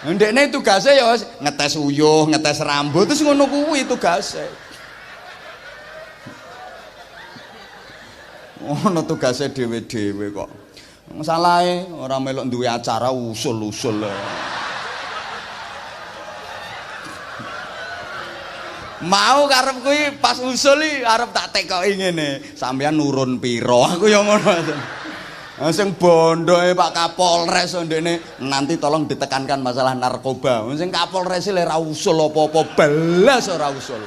Ndekne tugase ya ngetes uyuh, ngetes rambut terus ngono kuwi tugase. Ono tugase dhewe-dhewe kok. Masalahe ora melok duwe acara usul-usul. Mau karep kuwi pas usul iki arep tak tekoki ngene. Sampeyan nurun piro? Aku ya ngono. Sing bondoke Pak Kapolres ndekne nanti tolong ditekankan masalah narkoba. Sing Kapolres le ra usul apa-apa belas ora usul.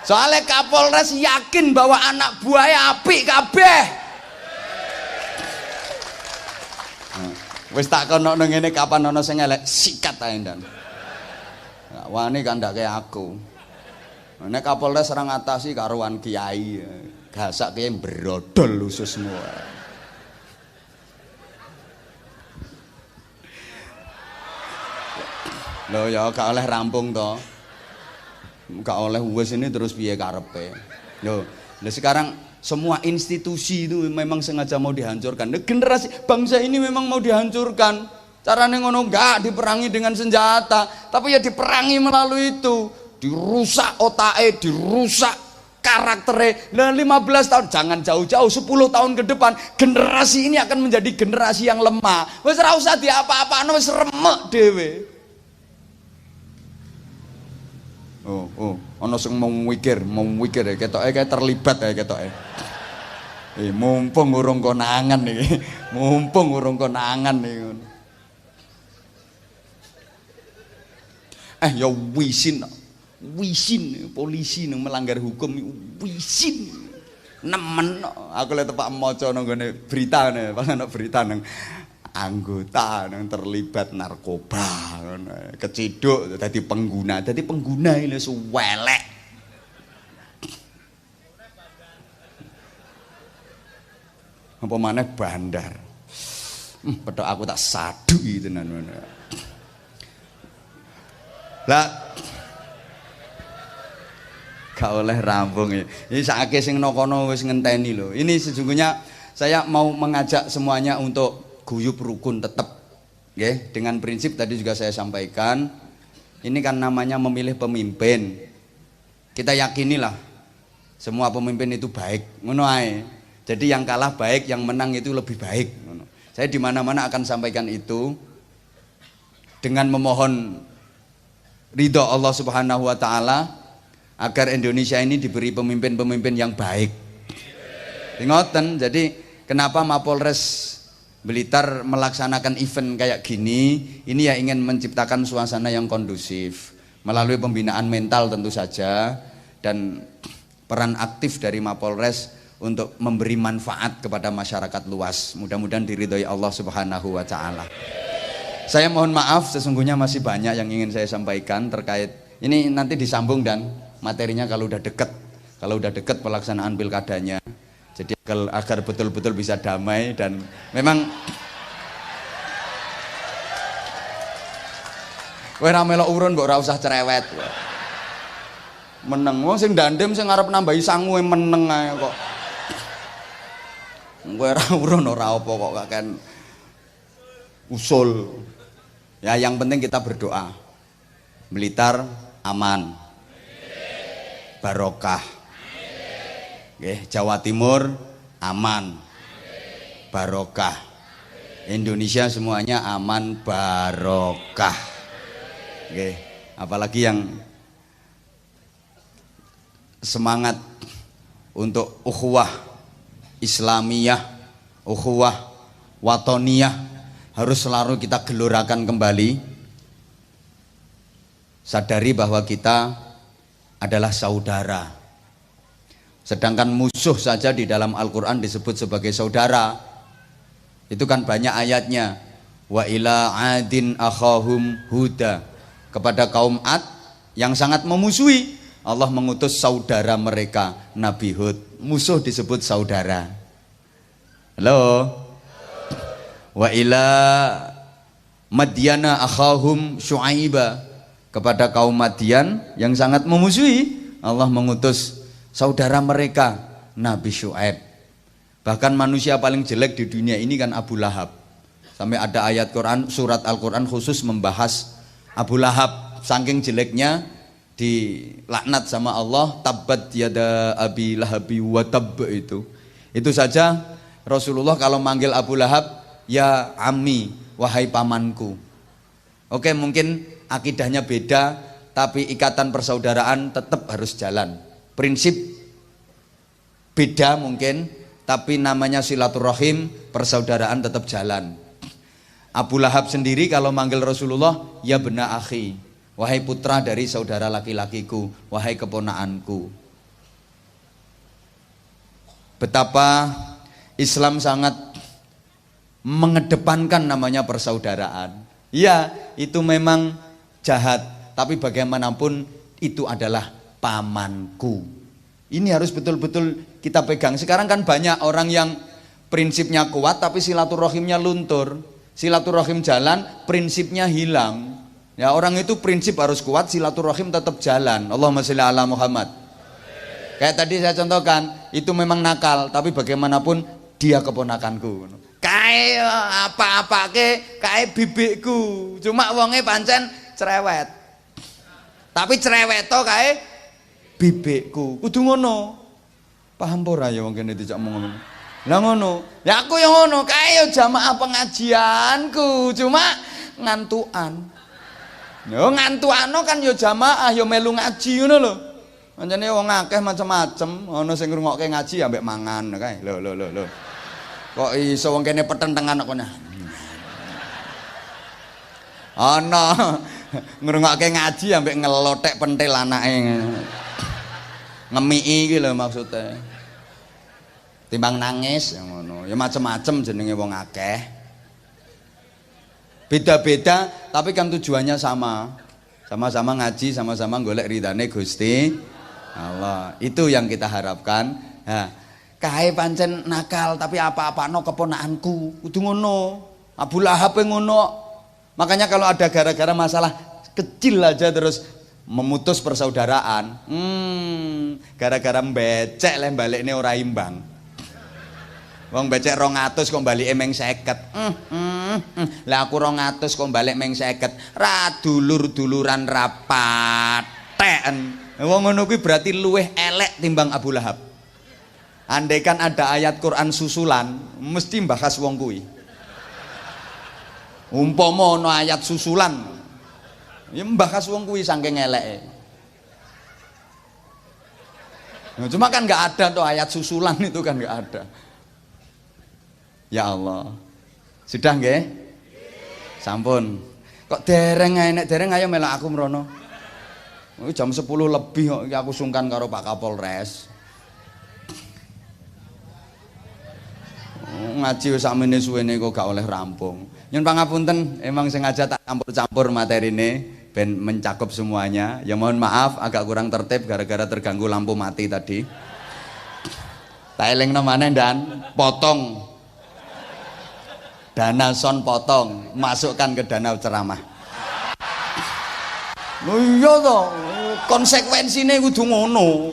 Soalnya Kapolres yakin bahwa anak buahnya apik kabeh. Wis tak kono ngene kapan ana sing elek sikat ae ndan. Wani kandhake aku. Nek Kapolres ora ngatasi karuan kiai, gasak kiai brodol ususmu. Lho ya gak oleh rampung to. Gak oleh wis ini terus piye karepe. Lho, sekarang semua institusi itu memang sengaja mau dihancurkan. Generasi bangsa ini memang mau dihancurkan. Caranya ngono enggak diperangi dengan senjata, tapi ya diperangi melalui itu. Dirusak otake, dirusak karakternya. Nah 15 tahun, jangan jauh-jauh, 10 tahun ke depan generasi ini akan menjadi generasi yang lemah. Wis ora usah diapa-apano, wis remek dhewe. Ana sing mau mikir ya ketoke kayak terlibat ya ketoke. Mumpung urung konangan iki. Mumpung urung konangan iki. Ya wisin polisi nang melanggar hukum wisin. Nemen aku le tepak maca nang gone berita ngene, pas ana berita nang anggota yang terlibat narkoba keciduk jadi pengguna ini suwelek apa maneh bandar pedok aku tak sadu tenan lah gak oleh rampung ini saake sing nokono wis ngenteni lho. Ini sesungguhnya saya mau mengajak semuanya untuk guyub rukun tetap ya, dengan prinsip tadi juga saya sampaikan ini kan namanya memilih pemimpin, kita yakinilah semua pemimpin itu baik ngono ae, jadi yang kalah baik yang menang itu lebih baik ngono. Saya di mana-mana akan sampaikan itu dengan memohon ridho Allah Subhanahu wa taala agar Indonesia ini diberi pemimpin-pemimpin yang baik. Ngoten, jadi kenapa Mapolres Blitar melaksanakan event kayak gini, ini ya ingin menciptakan suasana yang kondusif melalui pembinaan mental tentu saja dan peran aktif dari Mapolres untuk memberi manfaat kepada masyarakat luas. Mudah-mudahan diridhoi Allah Subhanahu wa taala. Saya mohon maaf sesungguhnya masih banyak yang ingin saya sampaikan terkait ini, nanti disambung dan materinya kalau udah deket pelaksanaan pilkadanya. Jadi agar betul-betul bisa damai dan memang kowe ra melok urun mbok ora usah cerewet. Meneng wong sing dandem sing arep nambahi sangu meneng ae kok. Kowe ra urun ora apa kok kaken usul. Ya yang penting kita berdoa. Blitar aman. Barokah. Jawa Timur aman, barokah. Indonesia semuanya aman, barokah. Apalagi yang semangat untuk ukhuwah Islamiyah, ukhuwah, watoniyah harus selalu kita gelorakan kembali. Sadari bahwa kita adalah saudara. Sedangkan musuh saja di dalam Al-Quran disebut sebagai saudara. Itu kan banyak ayatnya. Wa ila adin akhahum huda. Kepada kaum Ad yang sangat memusuhi, Allah mengutus saudara mereka Nabi Hud. Musuh disebut saudara. Halo. Wa ila Madyana akhahum Syu'aiba. Kepada kaum Madian yang sangat memusuhi, Allah mengutus saudara mereka Nabi Syu'aib. Bahkan manusia paling jelek di dunia ini kan Abu Lahab. Sampai ada ayat Quran, surat Al-Quran khusus membahas Abu Lahab. Saking jeleknya dilaknat sama Allah, tabbat yada abi lahabi wa tabb itu. Itu saja Rasulullah kalau manggil Abu Lahab, ya ammi, wahai pamanku. Oke, mungkin akidahnya beda, tapi ikatan persaudaraan tetap harus jalan. Prinsip beda mungkin, tapi namanya silaturahim, persaudaraan tetap jalan. Abu Lahab sendiri kalau manggil Rasulullah, ya bena akhi, wahai putra dari saudara laki-lakiku, wahai keponakanku. Betapa Islam sangat mengedepankan namanya persaudaraan. Ya, itu memang jahat, tapi bagaimanapun itu adalah pamanku. Ini harus betul-betul kita pegang. Sekarang kan banyak orang yang prinsipnya kuat tapi silaturahimnya luntur. Silaturahim jalan, prinsipnya hilang. Ya, orang itu prinsip harus kuat, silaturahim tetap jalan. Allahumma sholli ala Muhammad. Kayak tadi saya contohkan, itu memang nakal, tapi bagaimanapun dia keponakanku. Kayak apa-apa kayak bibikku. Cuma wonge pancen cerewet. Tapi cerewet to kayak bibikku. Kudu ngono. Paham ora ya wong kene dijak ngomong. Lah ngono. Ya aku yang ngono, kae ya jamaah pengajianku, cuma ngantukan. Yo ngantukano kan ya jamaah ya melu ngaji ngono lho. Pancene wong akeh macam-macam, ana sing ngrungokke ngaji ambek mangan kae. Lho. Kok iso wong kene petentengan kok nah. Ana ngrungokke ngaji ambek ngelotek pentil anake. Ngemiki iki lho maksude. Timbang nangis yang ngono. Ya macam-macam jenenge wong akeh. Beda-beda tapi kan tujuannya sama. Sama-sama ngaji, sama-sama golek ridane Gusti Allah. Itu yang kita harapkan. Nah, kae pancen nakal tapi apa-apano keponakanku. Kudu ngono. Abu Lahab ngono. Makanya kalau ada gara-gara masalah kecil aja terus memutus persaudaraan. Gara-gara becek le balikne ora imbang. Wong becek 200 kok balike meng 50. Lah aku 200 kok balik meng 50. Ra dulur-duluran rapateken. Wong ngono kuwi berarti luweh elek timbang Abu Lahab. Andaikan ada ayat Quran susulan, mesti bahas wong kuwi. Umpama ana ayat susulan, ya bahas wong kuwi saking eleke. Nah, cuma kan nggak ada tuh ayat susulan itu kan nggak ada. Ya Allah, sudah nggih? Sampun. Kok dereng ayo melak aku mrono. Jam 10 lebih kok aku sungkan karo Pak Kapolres. Ngaji wis sakmene suwene kok gak oleh rampung. Nyun pangapunten, emang sengaja tak campur-campur materine ben mencakup semuanya. Ya mohon maaf agak kurang tertib gara-gara terganggu lampu mati tadi. Tak elingno maneh dan potong. Dana son potong, masukkan ke dana ceramah. Oh iya toh, konsekuensinya kudu ngono.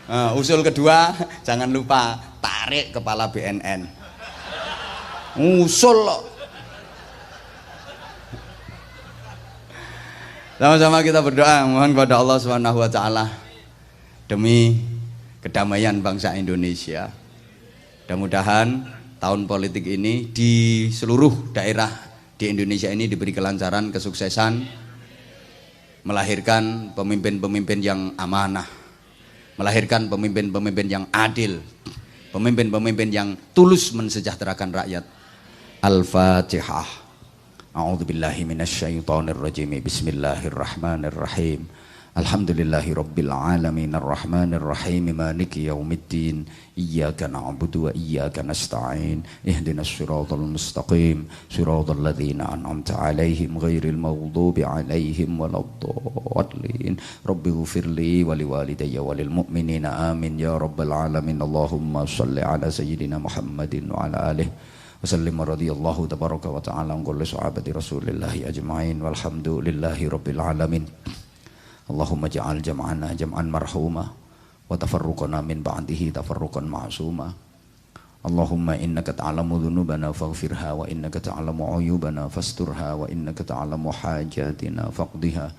Nah, usul kedua, jangan lupa tarik kepala BNN. Usul loh. Sama-sama kita berdoa, mohon kepada Allah Subhanahu wa taala demi kedamaian bangsa Indonesia. Mudah-mudahan tahun politik ini di seluruh daerah di Indonesia ini diberi kelancaran, kesuksesan, melahirkan pemimpin-pemimpin yang amanah, melahirkan pemimpin-pemimpin yang adil, pemimpin-pemimpin yang tulus mensejahterakan rakyat. Al-Fatihah. A'udzubillahi minasyaitonirrajim. Bismillahirrahmanirrahim. Alhamdulillahi rabbil alamin arrahmanir rahim maliki yaumiddin iyyaka na'budu wa iyyaka nasta'in ihdinas siratal mustaqim siratal ladzina an'amta 'alaihim ghairil maghdubi 'alaihim waladdallin rabbighfirli wa liwalidayya walil mu'minina amin ya rabbal alamin. Allahumma shalli ala sayyidina Muhammadin wa ala alihi wa sallim radhiyallahu tabaraka wa ta'ala an kulli sahabati rasulillahi ajma'in walhamdulillahi rabbil alamin. Allahumma ja'al jam'ana jam'an marhuma wa tafarruqana min ba'dihi tafarruqan ma'suma. Allahumma innaka ta'lamu dhunubana faghfirha wa innaka ta'lamu 'uyubana fasturha wa innaka ta'lamu hajatina faqdiha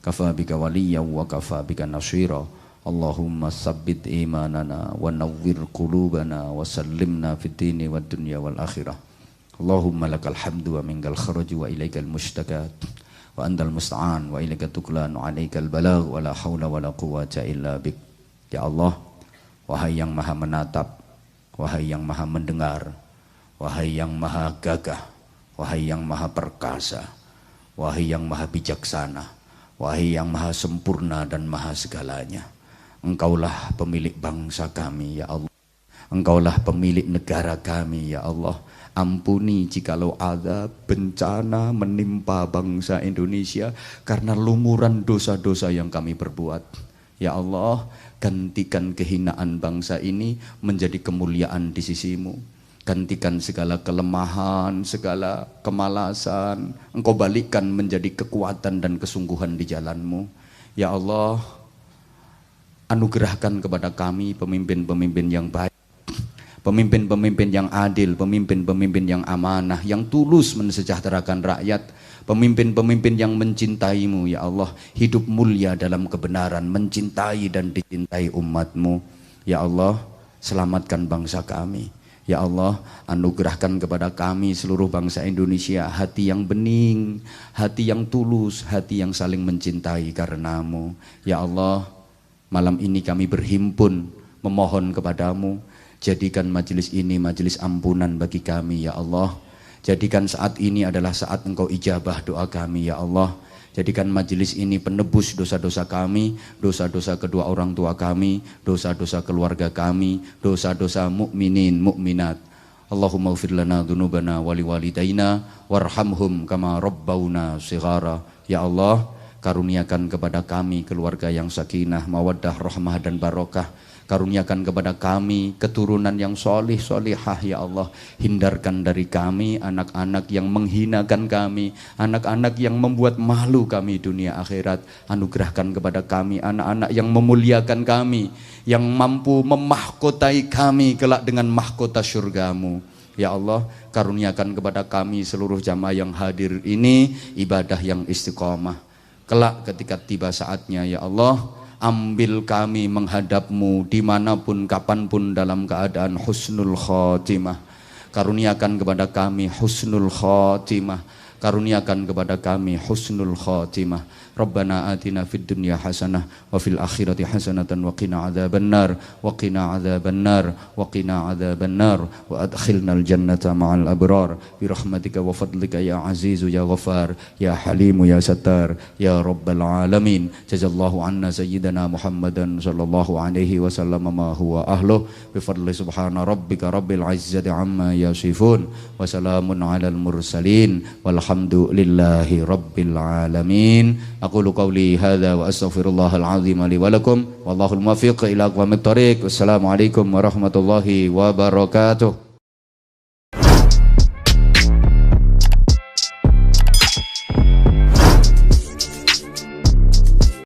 kafa bika waliyyan wa kafa bika nasira. Allahumma tsabbit imanana wa nawwir qulubana wa sallimna fid dini wad dunya wal akhirah. Allahumma lakal hamdu wa minkal kharaju wa ilaikal mustaqa wa antal musta'an wa ilaika tuklan wa alaikal balagh wa la haula wa la quwwata illa bik. Ya Allah, wahai yang maha menatap, wahai yang maha mendengar, wahai yang maha gagah, wahai yang maha perkasa, wahai yang maha bijaksana, wahai yang maha sempurna dan maha segalanya. Engkaulah pemilik bangsa kami ya Allah, Engkaulah pemilik negara kami ya Allah. Ampuni jikalau ada bencana menimpa bangsa Indonesia karena lumuran dosa-dosa yang kami perbuat. Ya Allah, gantikan kehinaan bangsa ini menjadi kemuliaan di sisimu. Gantikan segala kelemahan, segala kemalasan, Engkau balikkan menjadi kekuatan dan kesungguhan di jalanmu. Ya Allah, anugerahkan kepada kami pemimpin-pemimpin yang baik, pemimpin-pemimpin yang adil, pemimpin-pemimpin yang amanah, yang tulus mensejahterakan rakyat, pemimpin-pemimpin yang mencintaimu ya Allah, hidup mulia dalam kebenaran, mencintai dan dicintai umatmu. Ya Allah, selamatkan bangsa kami. Ya Allah, anugerahkan kepada kami seluruh bangsa Indonesia hati yang bening, hati yang tulus, hati yang saling mencintai karenamu. Ya Allah, malam ini kami berhimpun memohon kepadamu, jadikan majelis ini majelis ampunan bagi kami ya Allah. Jadikan saat ini adalah saat Engkau ijabah doa kami ya Allah. Jadikan majelis ini penebus dosa-dosa kami, dosa-dosa kedua orang tua kami, dosa-dosa keluarga kami, dosa-dosa mukminin mukminat. Allahumma ighfir lana dzunubana wa liwalidayna warhamhum kama rabbawna shighara. Ya Allah, karuniakan kepada kami keluarga yang sakinah, mawaddah, rahmah dan barokah. Karuniakan kepada kami keturunan yang solih solihah ya Allah. Hindarkan dari kami anak-anak yang menghinakan kami, anak-anak yang membuat malu kami dunia akhirat. Anugerahkan kepada kami anak-anak yang memuliakan kami, yang mampu memahkotai kami kelak dengan mahkota surgamu. Ya Allah, karuniakan kepada kami seluruh jamaah yang hadir ini ibadah yang istiqomah. Kelak ketika tiba saatnya ya Allah, ambil kami menghadapmu dimanapun kapanpun dalam keadaan husnul khotimah. Karuniakan kepada kami husnul khotimah. Karuniakan kepada kami husnul khotimah. Rabbana atina fid dunya hasanah wa fil akhirati hasanatan wa qina adzabannar wa qina adzabannar wa qina adzabannar wa adkhilnal jannata ma'al abrar bi rahmatika wa fadlika ya azizu ya ghafar ya halimu ya sattar ya rabbal alamin. Jazallahu anna sayyidina Muhammadan sallallahu alaihi wasallam ma huwa ahluh bi fadli subhana rabbika rabbil izzati amma yasifun wa salamun alal mursalin walhamdulillahi rabbil alamin. Aqulu qawli hadza wa astaghfirullahal azim li wa lakum wallahul muwaffiq ila aqwamit thoriq. Wassalamualaikum warahmatullahi wabarakatuh.